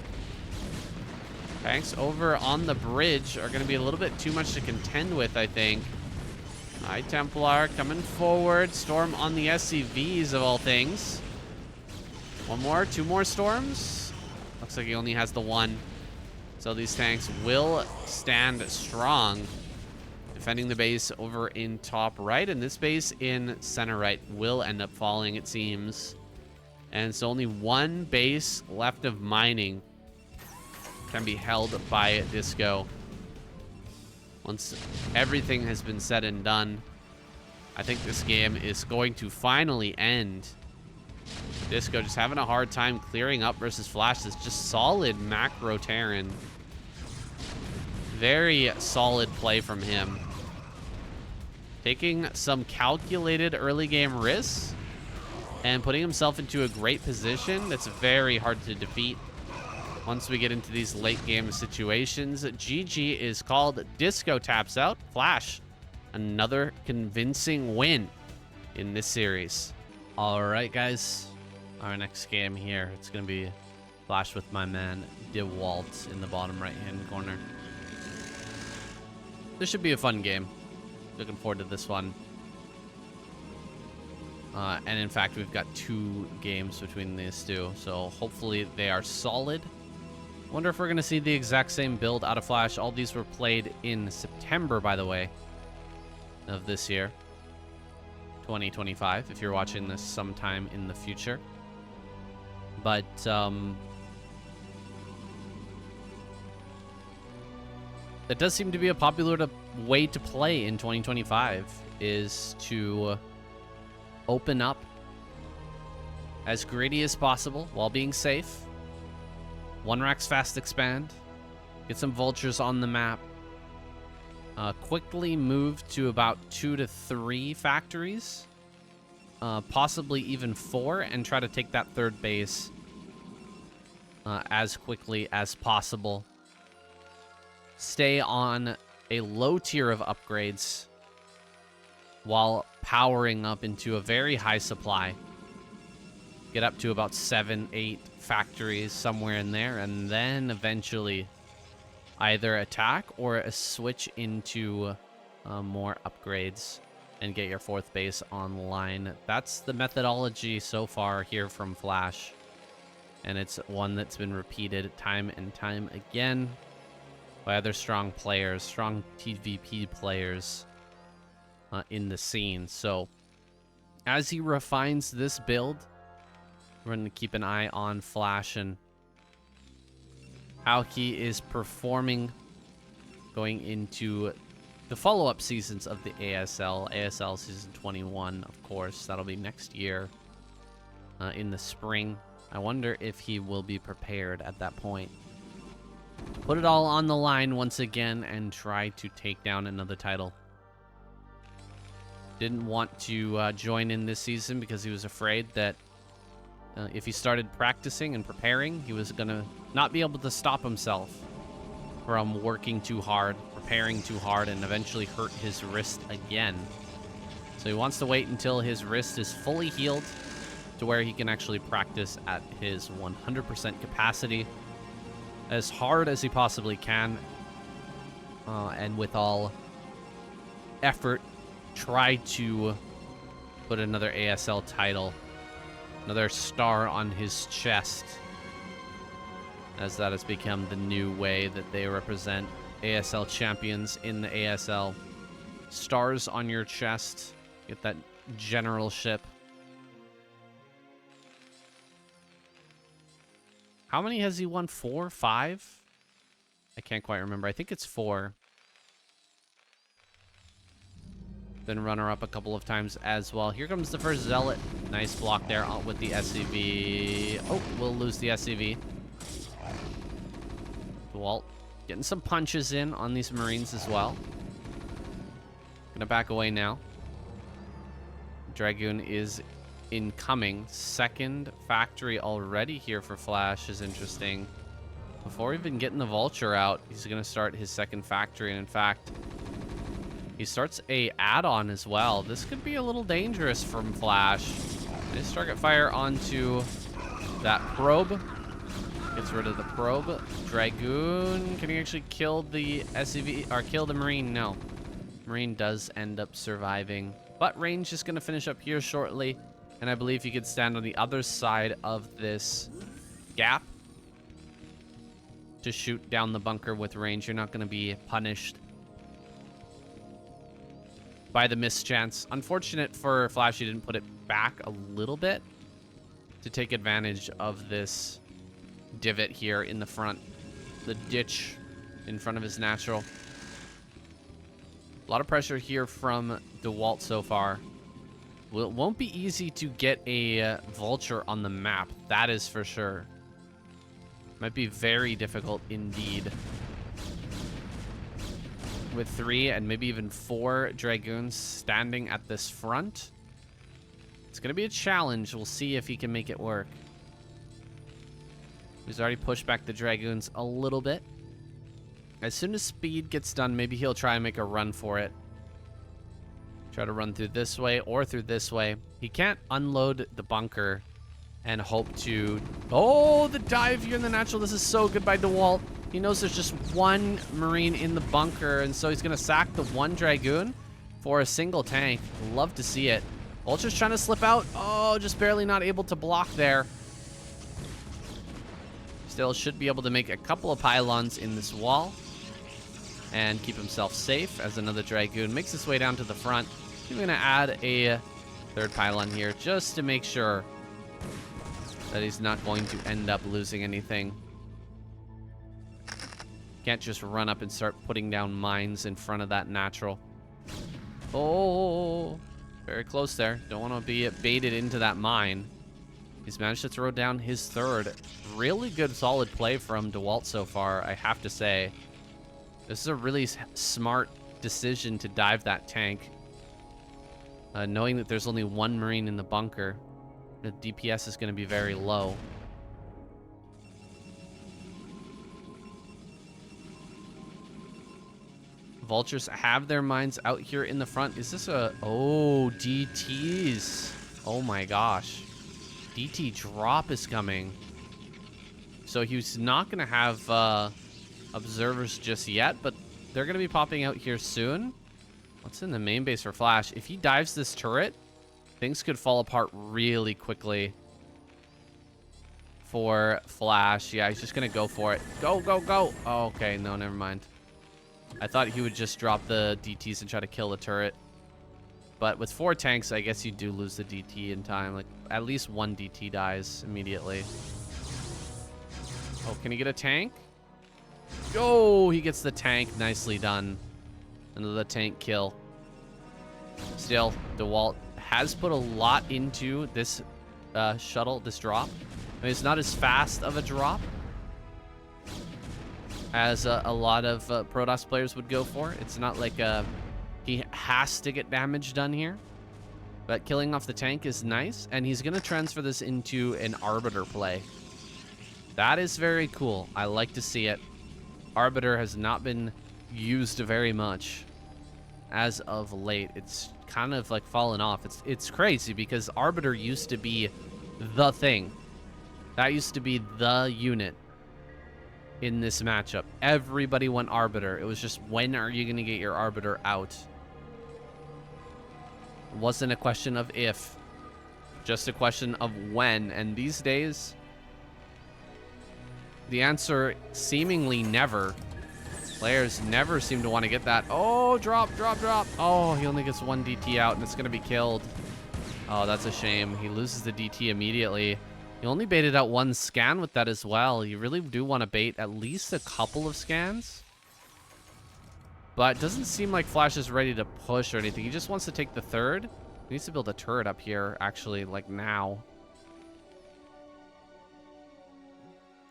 Speaker 1: Tanks over on the bridge are going to be a little bit too much to contend with, I think. High Templar coming forward. Storm on the SCVs of all things. 1 more, 2 more storms. Looks like he only has the 1. So these tanks will stand strong. Defending the base over in top right. And this base in center right will end up falling, it seems. And so only 1 base left of mining can be held by Disco. Once everything has been said and done. I think this game is going to finally end. Disco just having a hard time clearing up versus Flash. It's just solid macro Terran. Very solid play from him. Taking some calculated early game risks and putting himself into a great position that's very hard to defeat. Once we get into these late game situations, GG is called. Disco taps out. Flash, another convincing win in this series. All right, guys. Our next game here, it's going to be Flash with my man DeWalt in the bottom right-hand corner. This should be a fun game. Looking forward to this one. And in fact, we've got 2 games between these two, so hopefully they are solid. Wonder if we're going to see the exact same build out of Flash. All these were played in September, by the way, of this year. 2025, if you're watching this sometime in the future. But, that does seem to be a popular way to play in 2025, is to open up as greedy as possible while being safe. 1 racks fast expand. Get some vultures on the map. Quickly move to about 2 to 3 factories. Possibly even 4, and try to take that 3rd base as quickly as possible. Stay on a low tier of upgrades while powering up into a very high supply. Get up to about 7, 8 factories, somewhere in there, and then eventually either attack or switch into more upgrades and get your 4th base online. That's the methodology so far here from Flash, and it's one that's been repeated time and time again by other strong players, strong TvP players in the scene. So as he refines this build, we're going to keep an eye on Flash and how he is performing going into the follow-up seasons of the ASL. ASL Season 21, of course. That'll be next year in the spring. I wonder if he will be prepared at that point. Put it all on the line once again and try to take down another title. Didn't want to join in this season because he was afraid that if he started practicing and preparing, he was going to not be able to stop himself from working too hard, preparing too hard, and eventually hurt his wrist again. So he wants to wait until his wrist is fully healed to where he can actually practice at his 100% capacity as hard as he possibly can, and with all effort try to put another ASL title, another star on his chest, as that has become the new way that they represent ASL champions in the ASL. Stars on your chest, get that generalship. How many has he won? 4? 5? I can't quite remember. I think it's 4. Been runner-up a couple of times as well. Here comes the first Zealot. Nice block there with the SCV. Oh, we'll lose the SCV. Walt getting some punches in on these Marines as well. Gonna back away now. Dragoon is incoming. 2nd factory already here for Flash is interesting. Before even getting the Vulture out, he's going to start his 2nd factory. And in fact, he starts a add-on as well. This could be a little dangerous from Flash. Nice target fire onto that probe. Gets rid of the probe. Dragoon, can he actually kill the SCV or kill the Marine? No. Marine does end up surviving. But range is going to finish up here shortly. And I believe you could stand on the other side of this gap to shoot down the bunker with range. You're not going to be punished by the mischance. Unfortunate for Flash, he didn't put it back a little bit to take advantage of this divot here in the front. The ditch in front of his natural. A lot of pressure here from DeWalt so far. Well, it won't be easy to get a vulture on the map. That is for sure. Might be very difficult indeed. With 3 and maybe even 4 Dragoons standing at this front. It's going to be a challenge. We'll see if he can make it work. He's already pushed back the Dragoons a little bit. As soon as speed gets done, maybe he'll try and make a run for it. Try to run through this way or through this way. He can't unload the bunker and hope to... Oh, the dive here in the natural. This is so good by DeWalt. He knows there's just one Marine in the bunker, and so he's going to sack the one Dragoon for a single tank. Love to see it. Vulture's trying to slip out. Oh, just barely not able to block there. Still should be able to make a couple of pylons in this wall and keep himself safe as another Dragoon makes his way down to the front. I'm going to add a third pylon here just to make sure that he's not going to end up losing anything. Can't just run up and start putting down mines in front of that natural. Oh, very close there. Don't want to be baited into that mine. He's managed to throw down his third. Really good, solid play from DeWalt so far, I have to say. This is a really smart decision to dive that tank. Knowing that there's only one Marine in the bunker. The DPS is going to be very low. Vultures have their mines out here in the front. Is this a... Oh, DTs. Oh my gosh. DT drop is coming. So he's not going to have observers just yet, but they're going to be popping out here soon. What's in the main base for Flash? If he dives this turret, things could fall apart really quickly for Flash. Yeah, he's just going to go for it. Go, go, go. Oh, okay, no, never mind. I thought he would just drop the DTs and try to kill the turret. But with 4 tanks, I guess you do lose the DT in time. Like, at least one DT dies immediately. Oh, can he get a tank? Oh, he gets the tank. Nicely done. Another tank kill. Still, DeWalt has put a lot into this shuttle, this drop. I mean, it's not as fast of a drop as a lot of Protoss players would go for. It's not like he has to get damage done here. But killing off the tank is nice, and he's going to transfer this into an Arbiter play. That is very cool. I like to see it. Arbiter has not been used very much as of late. It's kind of like fallen off. It's crazy because Arbiter used to be the thing. That used to be the unit in this matchup. Everybody went Arbiter. It was just, when are you going to get your Arbiter out? It wasn't a question of if, just a question of when. And these days, the answer seemingly never. Players never seem to want to get that. Oh, drop, drop, drop. Oh, he only gets one DT out and it's going to be killed. Oh, that's a shame. He loses the DT immediately. You only baited out one scan with that as well. You really do want to bait at least a couple of scans. But it doesn't seem like Flash is ready to push or anything. He just wants to take the third. He needs to build a turret up here, actually, like now.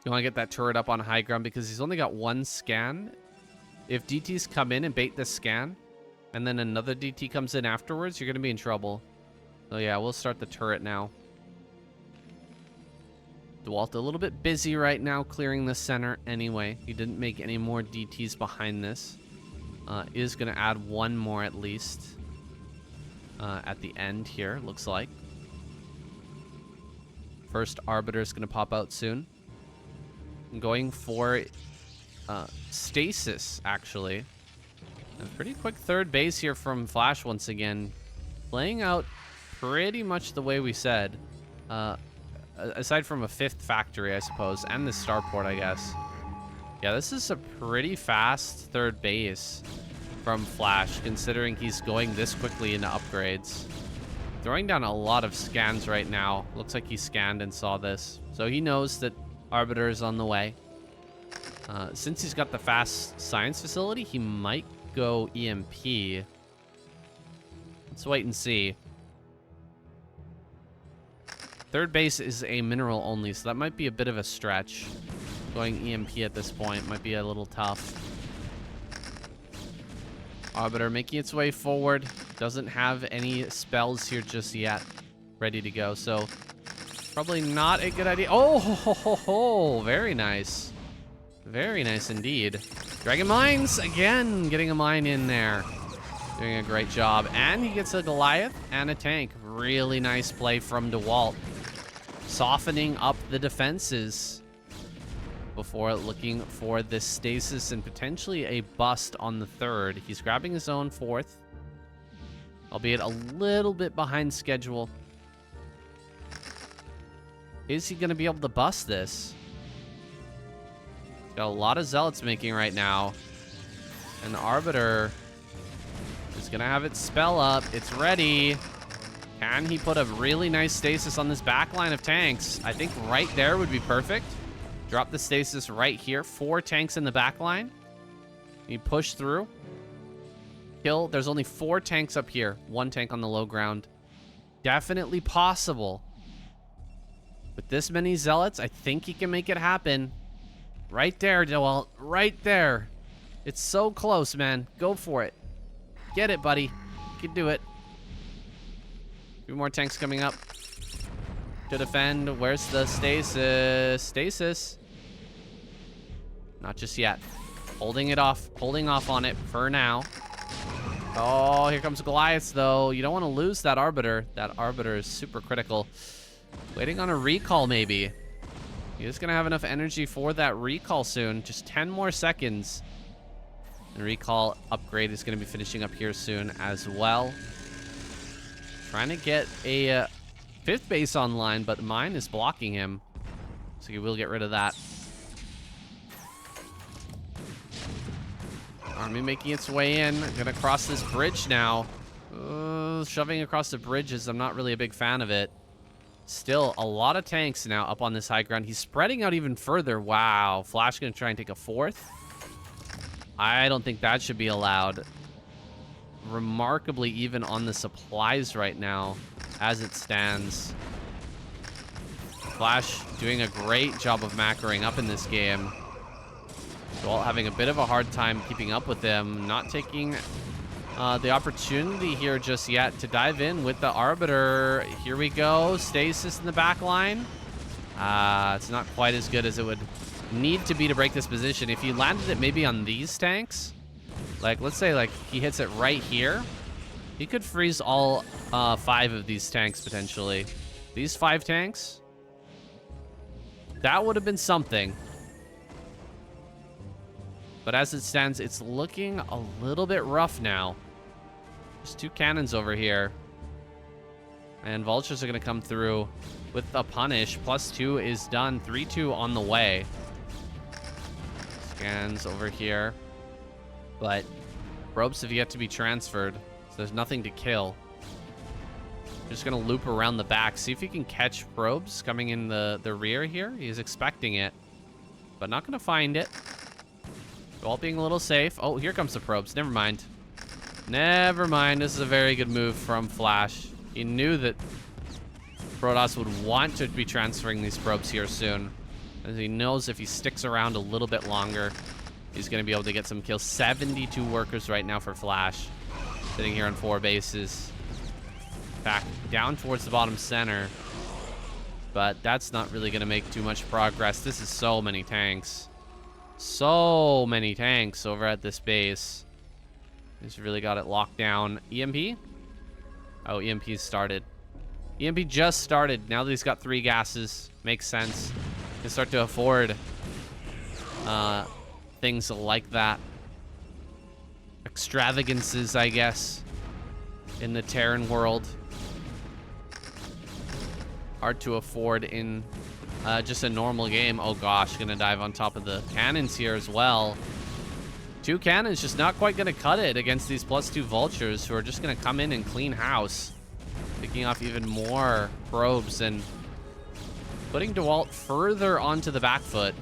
Speaker 1: You want to get that turret up on high ground because he's only got one scan. If DTs come in and bait this scan, and then another DT comes in afterwards, you're going to be in trouble. So yeah, we'll start the turret now. DeWalt a little bit busy right now clearing the center anyway. He didn't make any more DTs behind this. Is going to add one more at least at the end here, looks like. First Arbiter is going to pop out soon. I'm going for Stasis, actually. A pretty quick third base here from Flash once again. Playing out pretty much the way we said. Aside from a 5th factory, I suppose, and the starport, I guess. Yeah, this is a pretty fast third base from Flash, considering he's going this quickly into upgrades. Throwing down a lot of scans right now. Looks like he scanned and saw this. So he knows that Arbiter is on the way. Since he's got the fast science facility, he might go EMP. Let's wait and see. Third base is a mineral only, so that might be a bit of a stretch. Going EMP at this point might be a little tough. Arbiter making its way forward. Doesn't have any spells here just yet ready to go, so probably not a good idea. Oh, ho, ho, ho, very nice. Very nice indeed. Dragon Mines, again, getting a mine in there. Doing a great job. And he gets a Goliath and a tank. Really nice play from DeWalt. Softening up the defenses before looking for this stasis and potentially a bust on the third. He's grabbing his own fourth, albeit a little bit behind schedule. Is he going to be able to bust this? He's got a lot of zealots making right now. And the Arbiter is going to have its spell up. It's ready. Can he put a really nice stasis on this back line of tanks? I think right there would be perfect. Drop the stasis right here. 4 tanks in the back line. You push through. Kill. There's only 4 tanks up here. 1 tank on the low ground. Definitely possible. With this many zealots, I think he can make it happen. Right there, Joel. Right there. It's so close, man. Go for it. Get it, buddy. You can do it. 2 more tanks coming up to defend. Where's the stasis? Stasis. Not just yet. Holding it off. Holding off on it for now. Oh, here comes Goliath, though. You don't want to lose that Arbiter. That Arbiter is super critical. Waiting on a recall, maybe. He's going to have enough energy for that recall soon. Just 10 more seconds. The recall upgrade is going to be finishing up here soon as well. Trying to get a 5th base online, but mine is blocking him. So he will get rid of that. Army making its way in. Gonna cross this bridge now. Shoving across the bridges, I'm not really a big fan of it. Still, a lot of tanks now up on this high ground. He's spreading out even further. Wow. Flash gonna try and take a 4th. I don't think that should be allowed. Remarkably even on the supplies right now as it stands. Flash doing a great job of macroing up in this game. Well, having a bit of a hard time keeping up with them. Not taking the opportunity here just yet to dive in with the Arbiter. Here we go. Stasis in the back line. It's not quite as good as it would need to be to break this position. If he landed it maybe on these tanks, like let's say like he hits it right here, he could freeze all 5 of these tanks potentially. These 5 tanks, that would have been something. But as it stands, it's looking a little bit rough now. There's 2 cannons over here. And vultures are going to come through with a punish. +2 is done. 3-2 on the way. Scans over here. But probes have yet to be transferred. So there's nothing to kill. Just going to loop around the back. See if he can catch probes coming in the rear here. He's expecting it. But not going to find it. All being a little safe. Oh, here comes the probes. Never mind. Never mind. This is a very good move from Flash. He knew that Protoss would want to be transferring these probes here soon. As he knows if he sticks around a little bit longer, he's going to be able to get some kills. 72 workers right now for Flash. Sitting here on 4 bases. Back down towards the bottom center. But that's not really going to make too much progress. This is so many tanks. So many tanks over at this base. He's really got it locked down. EMP? Oh, EMP started. EMP just started. Now that he's got 3 gases. Makes sense. He can start to afford things like that. Extravagances, I guess, in the Terran world. Hard to afford in just a normal game. Oh gosh, gonna dive on top of the cannons here as well. 2 cannons just not quite gonna cut it against these +2 vultures who are just gonna come in and clean house. Picking off even more probes and putting DeWalt further onto the back foot.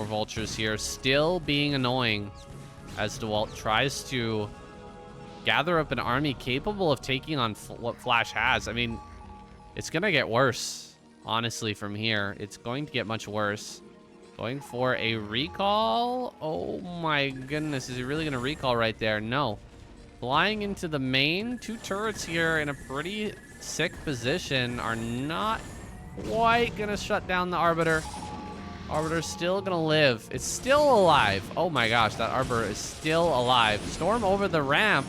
Speaker 1: vultures here. Still being annoying as DeWalt tries to gather up an army capable of taking on what Flash has. I mean, it's going to get worse, honestly, from here. It's going to get much worse. Going for a recall. Oh my goodness. Is he really going to recall right there? No. Flying into the main. 2 turrets here in a pretty sick position are not quite going to shut down the Arbiter. Arbiter's still going to live. It's still alive. Oh my gosh, that Arbiter is still alive. Storm over the ramp.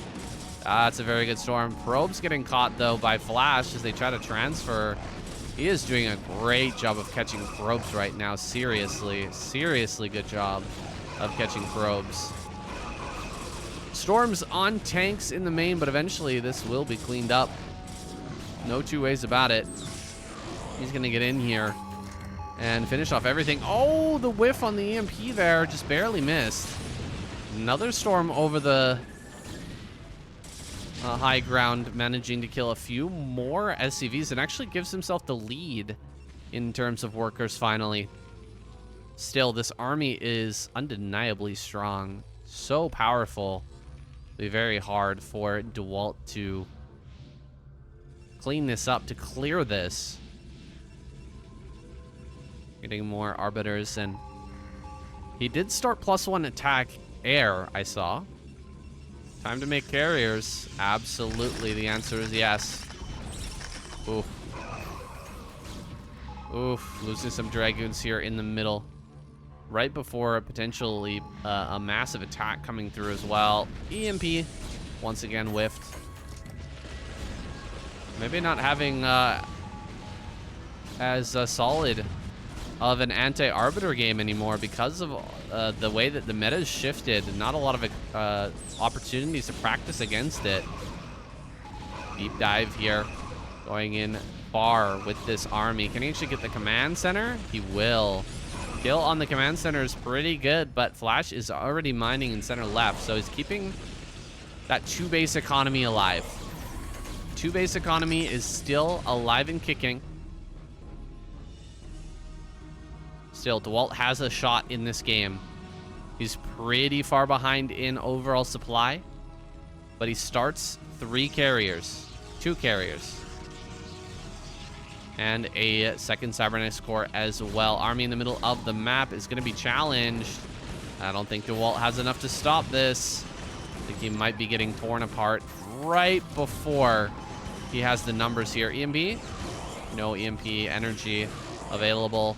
Speaker 1: That's a very good storm. Probe's getting caught, though, by Flash as they try to transfer. He is doing a great job of catching probes right now. Seriously, seriously good job of catching probes. Storm's on tanks in the main, but eventually this will be cleaned up. No two ways about it. He's going to get in here and finish off everything. Oh, the whiff on the EMP there. Just barely missed. Another storm over the high ground, managing to kill a few more SCVs and actually gives himself the lead in terms of workers finally. Still, this army is undeniably strong. So powerful. It'll be very hard for DeWalt to clean this up, to clear this. Getting more Arbiters, and he did start +1 attack air, I saw. Time to make carriers. Absolutely, the answer is yes. Oof. Oof, losing some Dragoons here in the middle. Right before potentially a massive attack coming through as well. EMP, once again whiffed. Maybe not having as solid of an anti-Arbiter game anymore because of the way that the meta's shifted. Not a lot of opportunities to practice against it. Deep dive here, going in far with this army. Can he actually get the command center? He will. Kill on the command center is pretty good, but Flash is already mining in center left, so he's keeping that 2-base economy alive. 2-base economy is still alive and kicking. Still, DeWalt has a shot in this game. He's pretty far behind in overall supply, but he starts 3 carriers, 2 carriers, and a second Cybernetics core as well. Army in the middle of the map is going to be challenged. I don't think DeWalt has enough to stop this. I think he might be getting torn apart right before he has the numbers here. EMP? No EMP energy available.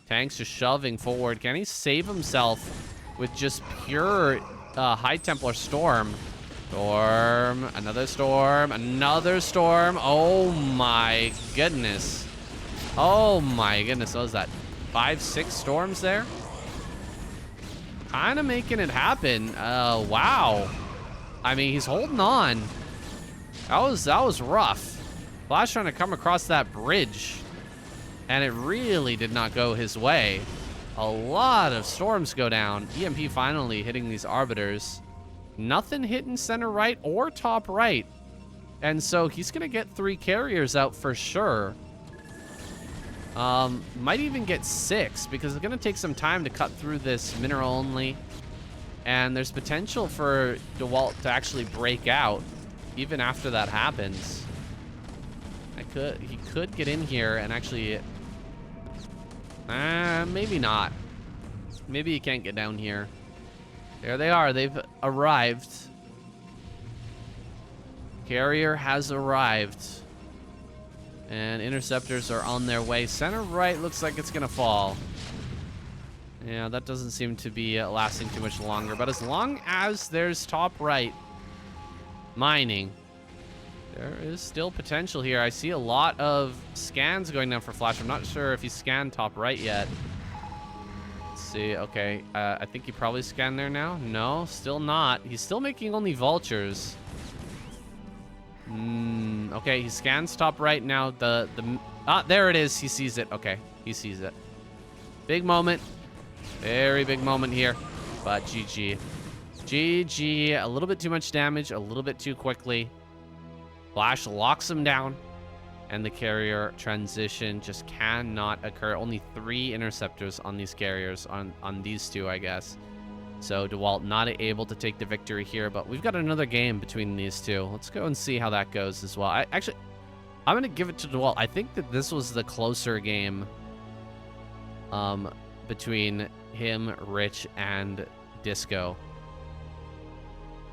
Speaker 1: Tanks just shoving forward. Can he save himself with just pure High Templar Storm? Storm, another storm, another storm. Oh my goodness. Oh my goodness. What was that? 5, 6 storms there? Kind of making it happen. Wow. I mean, he's holding on. That was rough. Flash trying to come across that bridge, and it really did not go his way. A lot of storms go down. EMP finally hitting these Arbiters. Nothing hitting center right or top right. And so he's going to get 3 carriers out for sure. Might even get 6 because it's going to take some time to cut through this mineral only. And there's potential for DeWalt to actually break out even after that happens. He could get in here and actually... maybe not. Maybe he can't get down here. There they are. They've arrived. Carrier has arrived. And interceptors are on their way. Center right looks like it's going to fall. Yeah, that doesn't seem to be lasting too much longer. But as long as there's top right mining, there is still potential here. I see a lot of scans going down for Flash. I'm not sure if he's scanned top right yet. Let's see. Okay. I think he probably scanned there now. No, still not. He's still making only vultures. Okay, he scans top right now. There it is. He sees it. Okay, he sees it. Big moment. Very big moment here. But GG. GG. A little bit too much damage. A little bit too quickly. Flash locks him down. and the carrier transition just cannot occur. Only 3 interceptors on these carriers, on these 2, I guess. So DeWalt not able to take the victory here, but we've got another game between these 2. Let's go and see how that goes as well. I'm going to give it to DeWalt. I think that this was the closer game between him, Rich, and Disco.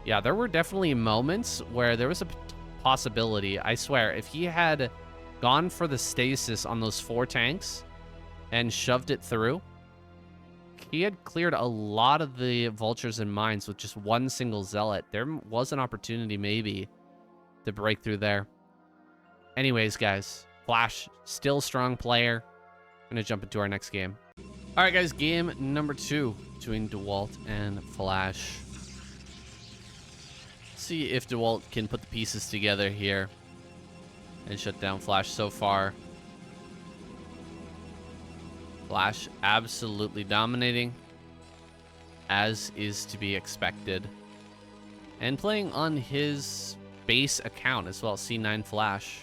Speaker 1: Yeah, there were definitely moments where there was a possibility. I swear, if he had gone for the stasis on those 4 tanks and shoved it through, he had cleared a lot of the vultures and mines with just 1 single zealot. There was an opportunity maybe to break through there. Anyways, guys, Flash, still strong player. I'm going to jump into our next game. All right, guys, game number 2 between DeWalt and Flash. See if DeWalt can put the pieces together here and shut down Flash. So far, Flash absolutely dominating, as is to be expected, and playing on his base account as well, C9 Flash.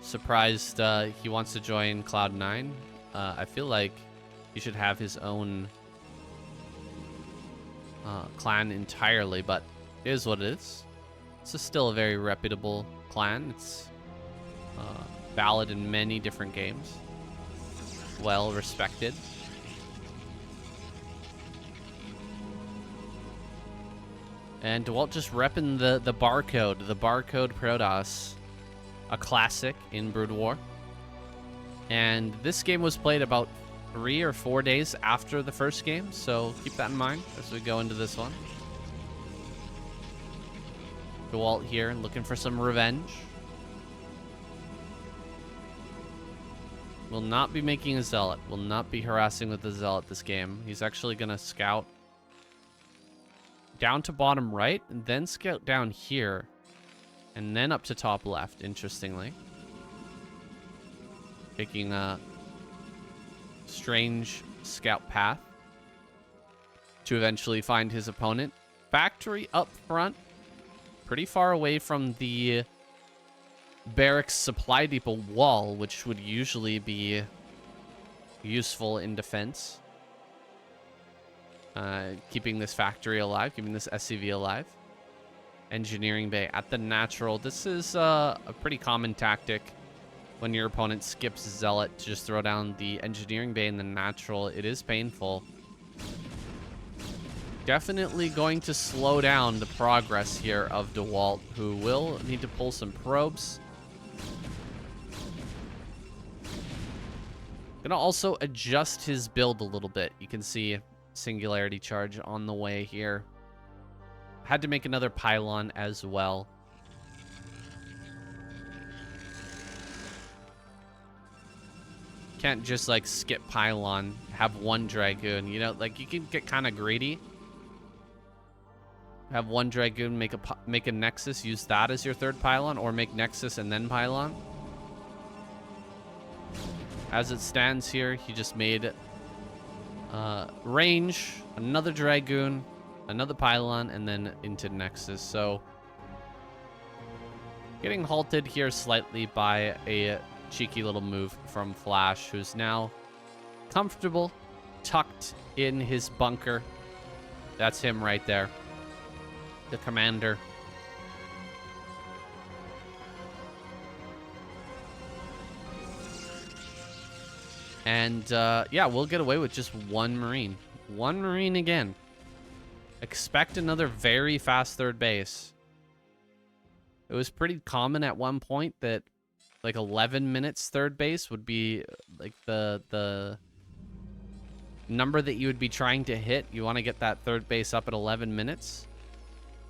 Speaker 1: Surprised he wants to join Cloud9. I feel like he should have his own clan entirely, but it is what it is. This is still a very reputable clan. It's valid in many different games. Well respected. And DeWalt just repping the barcode Protoss, a classic in Broodwar. And this game was played about 3 or 4 days after the first game, so keep that in mind as we go into this one. DeWalt here looking for some revenge. Will not be making a zealot. Will not be harassing with the zealot this game. He's actually going to scout down to bottom right, and then scout down here, and then up to top left, interestingly. Taking a strange scout path to eventually find his opponent. Factory up front, pretty far away from the barracks supply depot wall, which would usually be useful in defense. Keeping this factory alive, keeping this SCV alive. Engineering bay at the natural. This is a pretty common tactic when your opponent skips zealot, to just throw down the engineering bay in the natural. It is painful. Definitely going to slow down the progress here of DeWalt, who will need to pull some probes. Gonna also adjust his build a little bit. You can see singularity charge on the way here. Had to make another pylon as well. Can't just like skip pylon, have 1 dragoon. You know, like you can get kind of greedy. Have 1 dragoon, make a nexus, use that as your 3rd pylon, or make nexus and then pylon. As it stands here, he just made range, another dragoon, another pylon, and then into nexus. So getting halted here slightly by a cheeky little move from Flash, who's now comfortable, tucked in his bunker. That's him right there, the commander. And yeah, we'll get away with just 1 Marine. 1 Marine again. Expect another very fast 3rd base. It was pretty common at one point that like 11 minutes 3rd base would be like the number that you would be trying to hit. You want to get that 3rd base up at 11 minutes.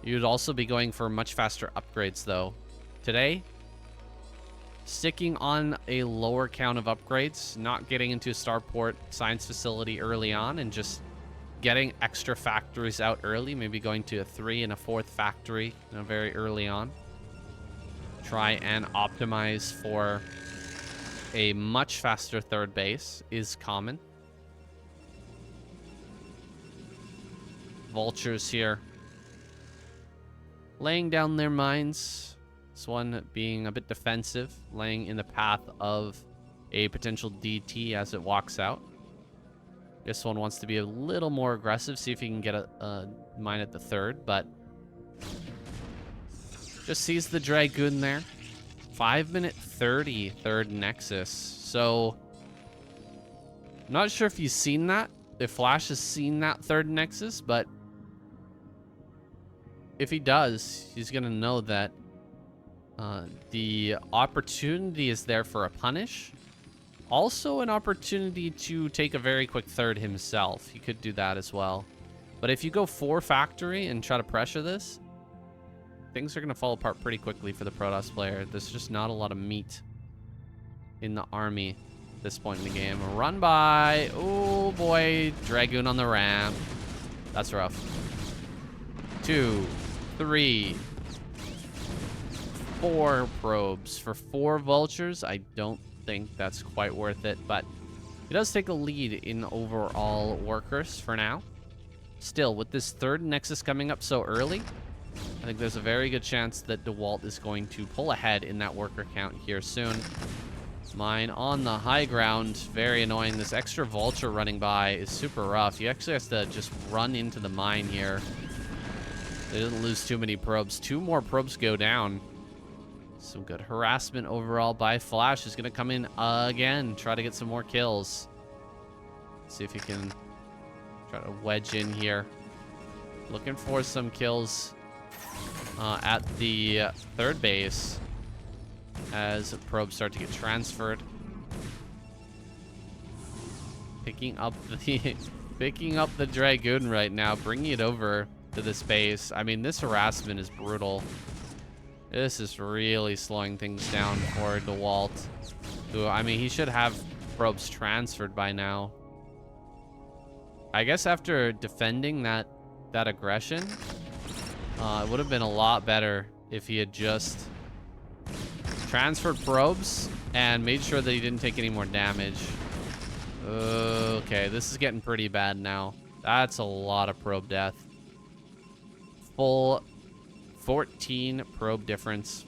Speaker 1: You'd also be going for much faster upgrades though. Today, sticking on a lower count of upgrades, not getting into a starport science facility early on, and just getting extra factories out early, maybe going to a 3 and a 4th factory, you know, very early on. Try and optimize for a much faster 3rd base is common. Vultures here, laying down their mines. This one being a bit defensive, laying in the path of a potential DT as it walks out. This one wants to be a little more aggressive, see if he can get a mine at the third, but just sees the Dragoon there. 5-minute 30, third Nexus. So, I'm not sure if he's seen that, if Flash has seen that third Nexus, but if he does, he's going to know that the opportunity is there for a punish. Also an opportunity to take a very quick third himself. He could do that as well. But if you go 4 factory and try to pressure this, things are going to fall apart pretty quickly for the Protoss player. There's just not a lot of meat in the army at this point in the game. Run by. Oh boy. Dragoon on the ramp. That's rough. 2, 3, 4 probes. For 4 vultures, I don't think that's quite worth it, but he does take a lead in overall workers for now. Still, with this third Nexus coming up so early, I think there's a very good chance that DeWalt is going to pull ahead in that worker count here soon. Mine on the high ground, very annoying. This extra vulture running by is super rough. He actually has to just run into the mine here. They didn't lose too many probes. 2 more probes go down. Some good harassment overall by Flash. Is going to come in again, try to get some more kills. See if he can try to wedge in here. Looking for some kills at the third base as probes start to get transferred. Picking up the Dragoon right now, bringing it over to this base. I mean, this harassment is brutal. This is really slowing things down for DeWalt. Who, I mean, he should have probes transferred by now. I guess after defending that aggression, it would have been a lot better if he had just transferred probes and made sure that he didn't take any more damage. Okay, this is getting pretty bad now. That's a lot of probe death. Full 14 probe difference.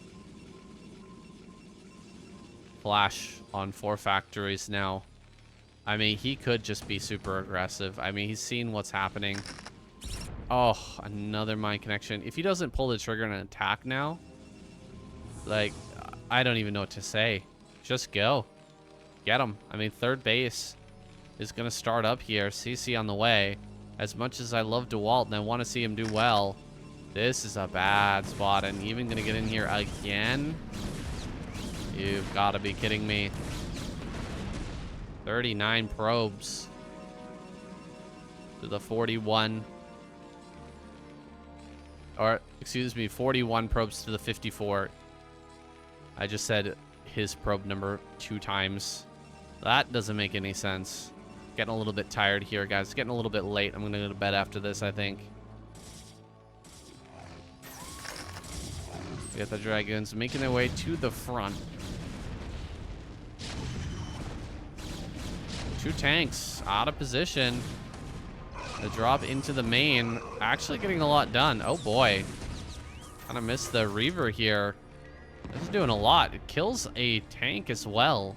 Speaker 1: Flash on 4 factories now. I mean, he could just be super aggressive. I mean, he's seen what's happening. Oh, another mine connection. If he doesn't pull the trigger and attack now, like, I don't even know what to say. Just go. Get him. I mean, third base is going to start up here. CC on the way. As much as I love DeWalt and I want to see him do well, this is a bad spot. And even going to get in here again? You've got to be kidding me. 39 probes to the 41. Or, excuse me, 41 probes to the 54. I just said his probe number 2 times. That doesn't make any sense. Getting a little bit tired here, guys. Getting a little bit late. I'm going to go to bed after this, I think. We got the Dragoons making their way to the front. 2 tanks out of position. The drop into the main. Actually getting a lot done. Oh boy. Kind of missed the Reaver here. This is doing a lot. It kills a tank as well.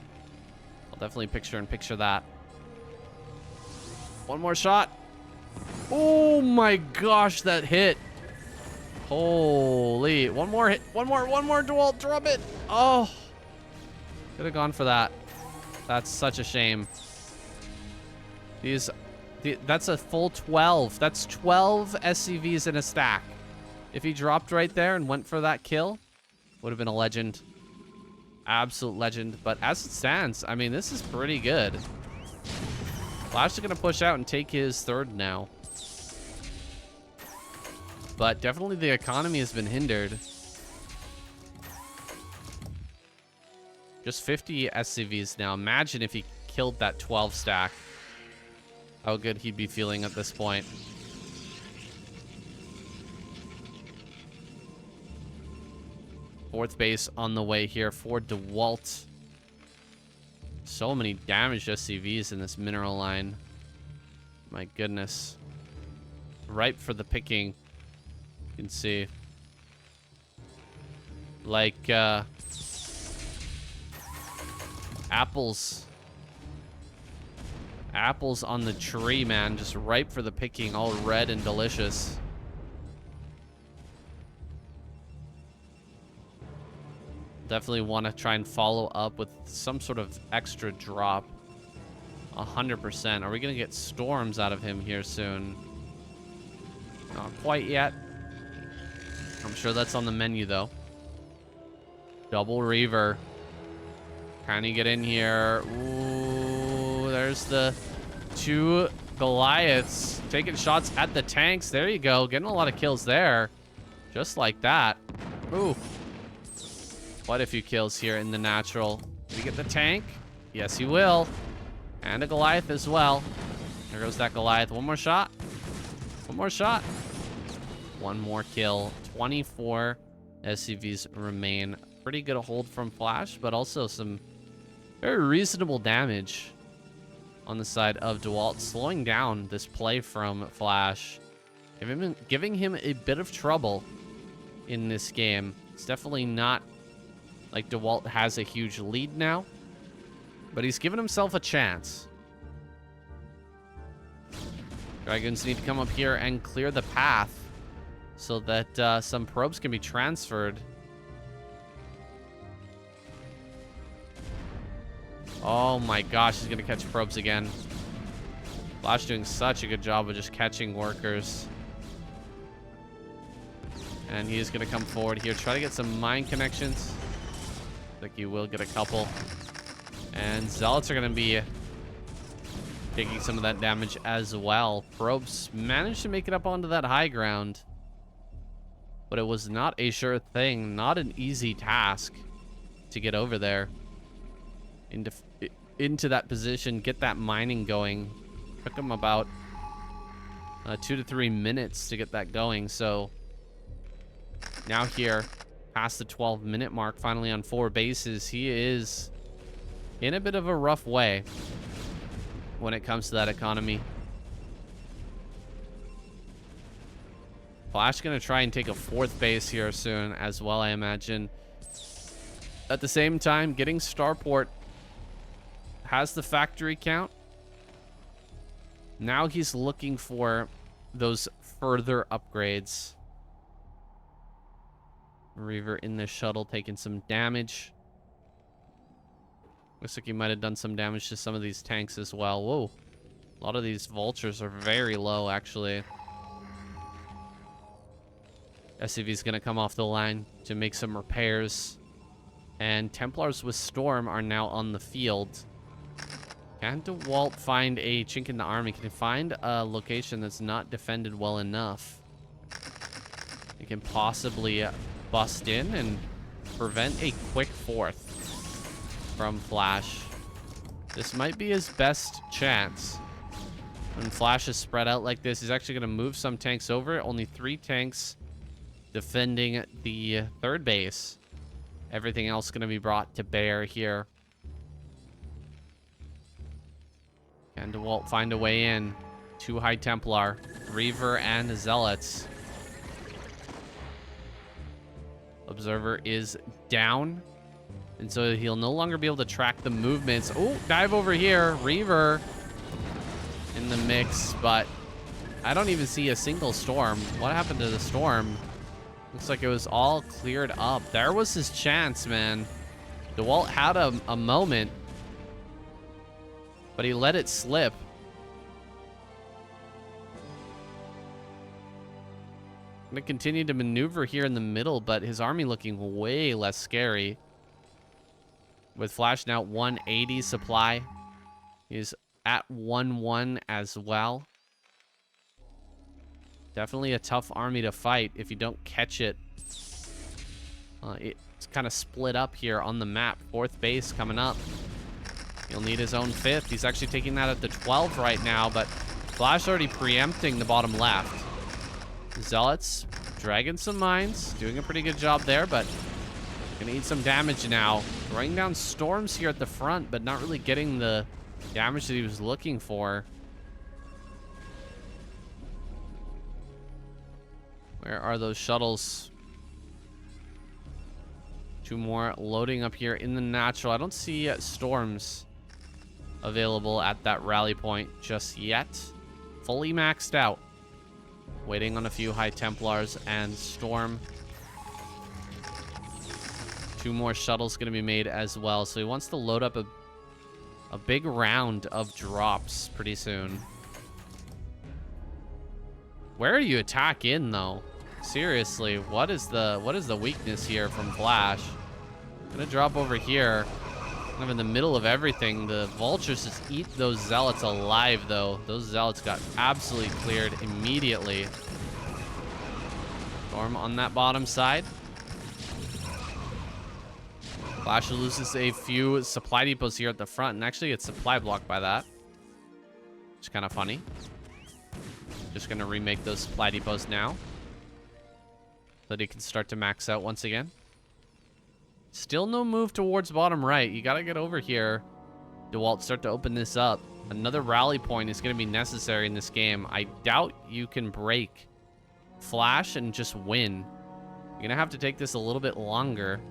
Speaker 1: I'll definitely picture that. One more shot. Oh my gosh, that hit. Holy. One more hit. One more DeWalt. Drop it. Oh. Could have gone for that. That's such a shame. That's a full 12. That's 12 SCVs in a stack. If he dropped right there and went for that kill, would have been a legend. Absolute legend. But as it stands, I mean, this is pretty good. Flash is going to push out and take his third now. But definitely the economy has been hindered. Just 50 SCVs now. Imagine if he killed that 12 stack. How good he'd be feeling at this point. Fourth base on the way here for DeWalt. So many damaged SCVs in this mineral line. My goodness. Ripe for the picking. You can see. like apples. Apples on the tree, man. Just ripe for the picking, all red and delicious. Definitely want to try and follow up with some sort of extra drop. 100%. Are we going to get storms out of him here soon? Not quite yet. I'm sure that's on the menu, though. Double Reaver. Can he get in here? Ooh, there's the 2 Goliaths taking shots at the tanks. There you go. Getting a lot of kills there. Just like that. Ooh. Quite a few kills here in the natural. Did he get the tank? Yes, he will. And a Goliath as well. There goes that Goliath. One more shot. One more shot. One more kill. 24 SCVs remain. Pretty good a hold from Flash, but also some very reasonable damage on the side of DeWalt, slowing down this play from Flash, giving him a bit of trouble in this game. It's definitely not like DeWalt has a huge lead now, but he's given himself a chance. Dragons need to come up here and clear the path so that some probes can be transferred. Oh my gosh, he's gonna catch probes again. Flash doing such a good job of just catching workers. And he is gonna come forward here, try to get some mine connections. I think he will get a couple. And Zealots are gonna be taking some of that damage as well. Probes managed to make it up onto that high ground, but it was not a sure thing, not an easy task to get over there into that position, get that mining going. Took him about 2 to 3 minutes to get that going. So now here, past the 12-minute mark, finally on 4 bases, he is in a bit of a rough way when it comes to that economy. Flash gonna try and take a 4th base here soon as well, I imagine. At the same time, getting Starport has the factory count. Now he's looking for those further upgrades. Reaver in the shuttle taking some damage. Looks like he might have done some damage to some of these tanks as well. Whoa. A lot of these vultures are very low, actually. SCV's gonna come off the line to make some repairs. And Templars with Storm are now on the field. Can DeWalt find a chink in the army? Can he find a location that's not defended well enough? He can possibly bust in and prevent a quick 4th from Flash. This might be his best chance. When Flash is spread out like this, he's actually going to move some tanks over. Only 3 tanks defending the 3rd base. Everything else going to be brought to bear here. Can DeWalt find a way in? 2 High Templar, Reaver, and Zealots. Observer is down, and so he'll no longer be able to track the movements. Oh, dive over here. Reaver in the mix, but I don't even see a single storm. What happened to the storm? Looks like it was all cleared up. There was his chance, man. DeWalt had a moment, but he let it slip. I'm going to continue to maneuver here in the middle, but his army looking way less scary. With Flash now 180 supply. He's at 1-1 as well. Definitely a tough army to fight if you don't catch it. It's kind of split up here on the map. 4th base coming up. He'll need his own 5th. He's actually taking that at the 12 right now, but Flash already preempting the bottom left. Zealots dragging some mines, doing a pretty good job there, but gonna eat some damage now. Throwing down storms here at the front, but not really getting the damage that he was looking for. Where are those shuttles? 2 more loading up here in the natural. I don't see storms available at that rally point just yet. Fully maxed out. Waiting on a few High Templars and storm. 2 more shuttles going to be made as well. So he wants to load up a big round of drops pretty soon. Where are you attack in though? Seriously, what is the weakness here from Flash? Gonna drop over here. Kind of in the middle of everything. The vultures just eat those zealots alive though. Those zealots got absolutely cleared immediately. Storm on that bottom side. Flash loses a few supply depots here at the front and actually gets supply blocked by that. It's kind of funny. Just gonna remake those supply depots now. So that he can start to max out once again. Still no move towards bottom right. You gotta get over here. DeWalt, start to open this up. Another rally point is gonna be necessary in this game. I doubt you can break Flash and just win. You're gonna have to take this a little bit longer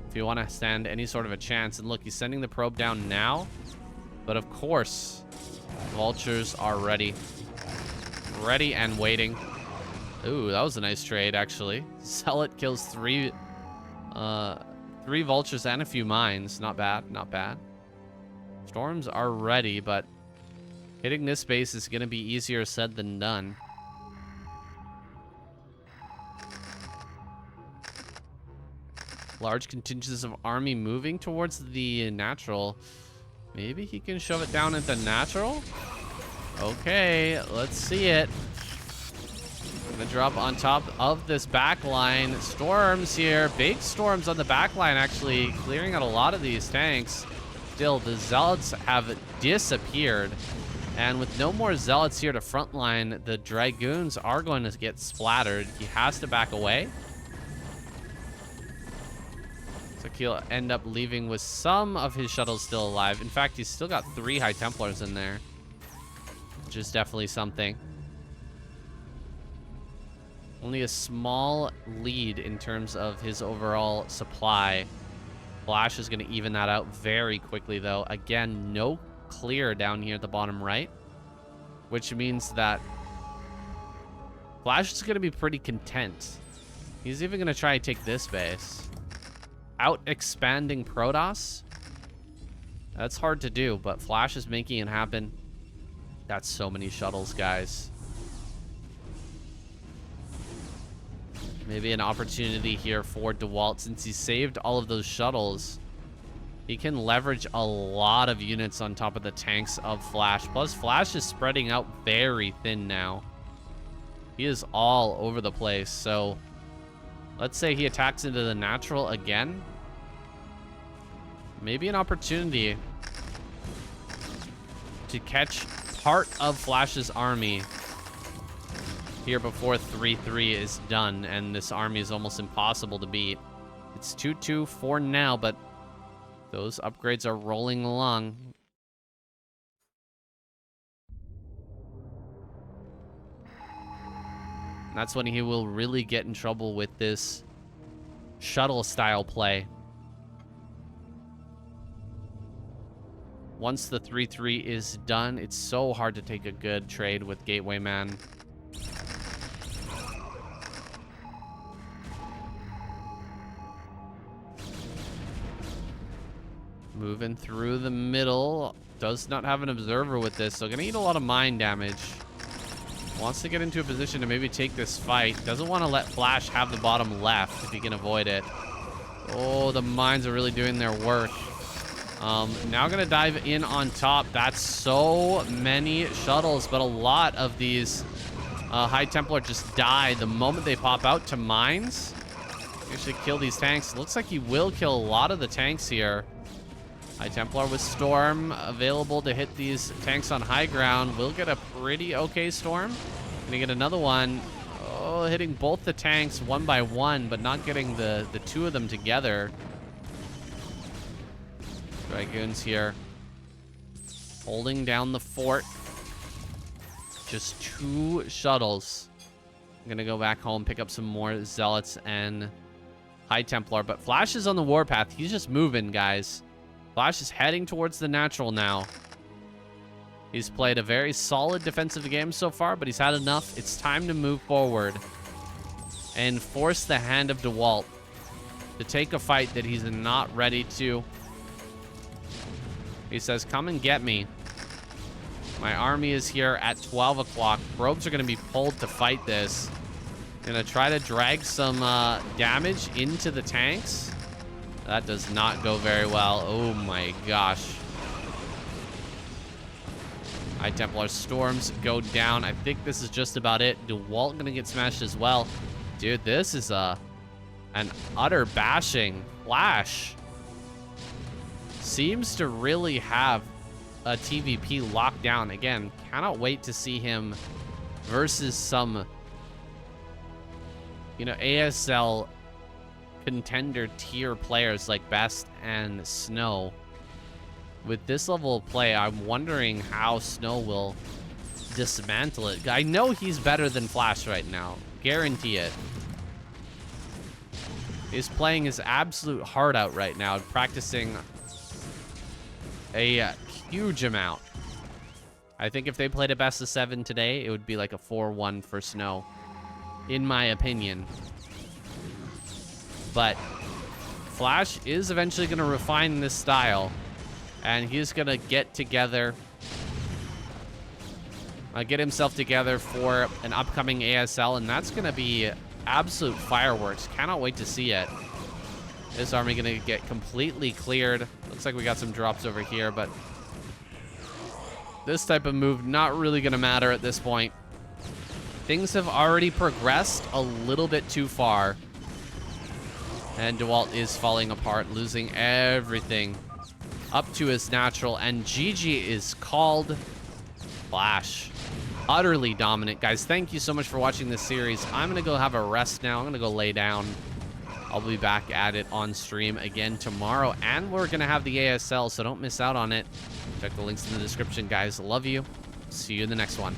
Speaker 1: if you want to stand any sort of a chance. And look, he's sending the probe down now. But of course, vultures are ready. Ready and waiting. Ooh, that was a nice trade, actually. Zealot kills 3 vultures and a few mines. Not bad, not bad. Storms are ready, but hitting this base is going to be easier said than done. Large contingents of army moving towards the natural. Maybe he can shove it down at the natural? Okay, let's see it. Gonna drop on top of this back line. Storms here. Big storms on the back line, actually, clearing out a lot of these tanks. Still, the zealots have disappeared. And with no more zealots here to frontline, the dragoons are going to get splattered. He has to back away. So he'll end up leaving with some of his shuttles still alive. In fact, he's still got 3 High Templars in there, which is definitely something. Only a small lead in terms of his overall supply. Flash is going to even that out very quickly, though. Again, no clear down here at the bottom right, which means that Flash is going to be pretty content. He's even going to try to take this base. Out expanding Protoss. That's hard to do, but Flash is making it happen. That's so many shuttles, guys. Maybe an opportunity here for DeWalt, since he saved all of those shuttles. He can leverage a lot of units on top of the tanks of Flash. Plus, Flash is spreading out very thin now. He is all over the place. So, let's say he attacks into the natural again. Maybe an opportunity to catch part of Flash's army here before 3-3 is done, and this army is almost impossible to beat. It's 2-2 for now, but those upgrades are rolling along. That's when he will really get in trouble with this shuttle style play. Once the 3-3 is done, it's so hard to take a good trade with Gateway Man. Moving through the middle. Does not have an observer with this, so gonna eat a lot of mine damage. Wants to get into a position to maybe take this fight. Doesn't want to let Flash have the bottom left if he can avoid it. Oh, the mines are really doing their work. Now gonna dive in on top. That's so many shuttles, but a lot of these High Templar just die the moment they pop out to mines. Actually kill these tanks. Looks like he will kill a lot of the tanks here. High Templar with Storm available to hit these tanks on high ground. Will get a pretty okay Storm. Gonna get another one. Oh, hitting both the tanks one by one, but not getting the 2 of them together. Dragoons here holding down the fort. Just 2 shuttles. I'm gonna go back home, pick up some more zealots and High Templar, but Flash is on the warpath. He's just moving, guys. Flash is heading towards the natural now. He's played a very solid defensive game so far, but he's had enough. It's time to move forward and force the hand of DeWalt to take a fight that he's not ready to. He says, come and get me. My army is here at 12 o'clock. Probes are going to be pulled to fight this. Gonna try to drag some damage into the tanks. That does not go very well. Oh my gosh. High Templar storms go down. I think this is just about it. DeWalt gonna get smashed as well. Dude, this is an utter bashing. Flash seems to really have a TvP locked down. Again, cannot wait to see him versus some, you know, ASL contender tier players like Best and Snow. With this level of play, I'm wondering how Snow will dismantle it. I know he's better than Flash right now. Guarantee it. He's playing his absolute heart out right now, practicing a huge amount. I think if they played a best of 7 today, it would be like a 4-1 for Snow, in my opinion. But Flash is eventually going to refine this style, and he's going to get together, get himself together for an upcoming ASL, and that's going to be absolute fireworks. Cannot wait to see it. This army going to get completely cleared. Looks like we got some drops over here, but this type of move not really going to matter at this point. Things have already progressed a little bit too far. And DeWalt is falling apart, losing everything up to his natural. And GG is called. Flash. Utterly dominant. Guys, thank you so much for watching this series. I'm going to go have a rest now. I'm going to go lay down. I'll be back at it on stream again tomorrow. And we're going to have the ASL, so don't miss out on it. Check the links in the description, guys. Love you. See you in the next one.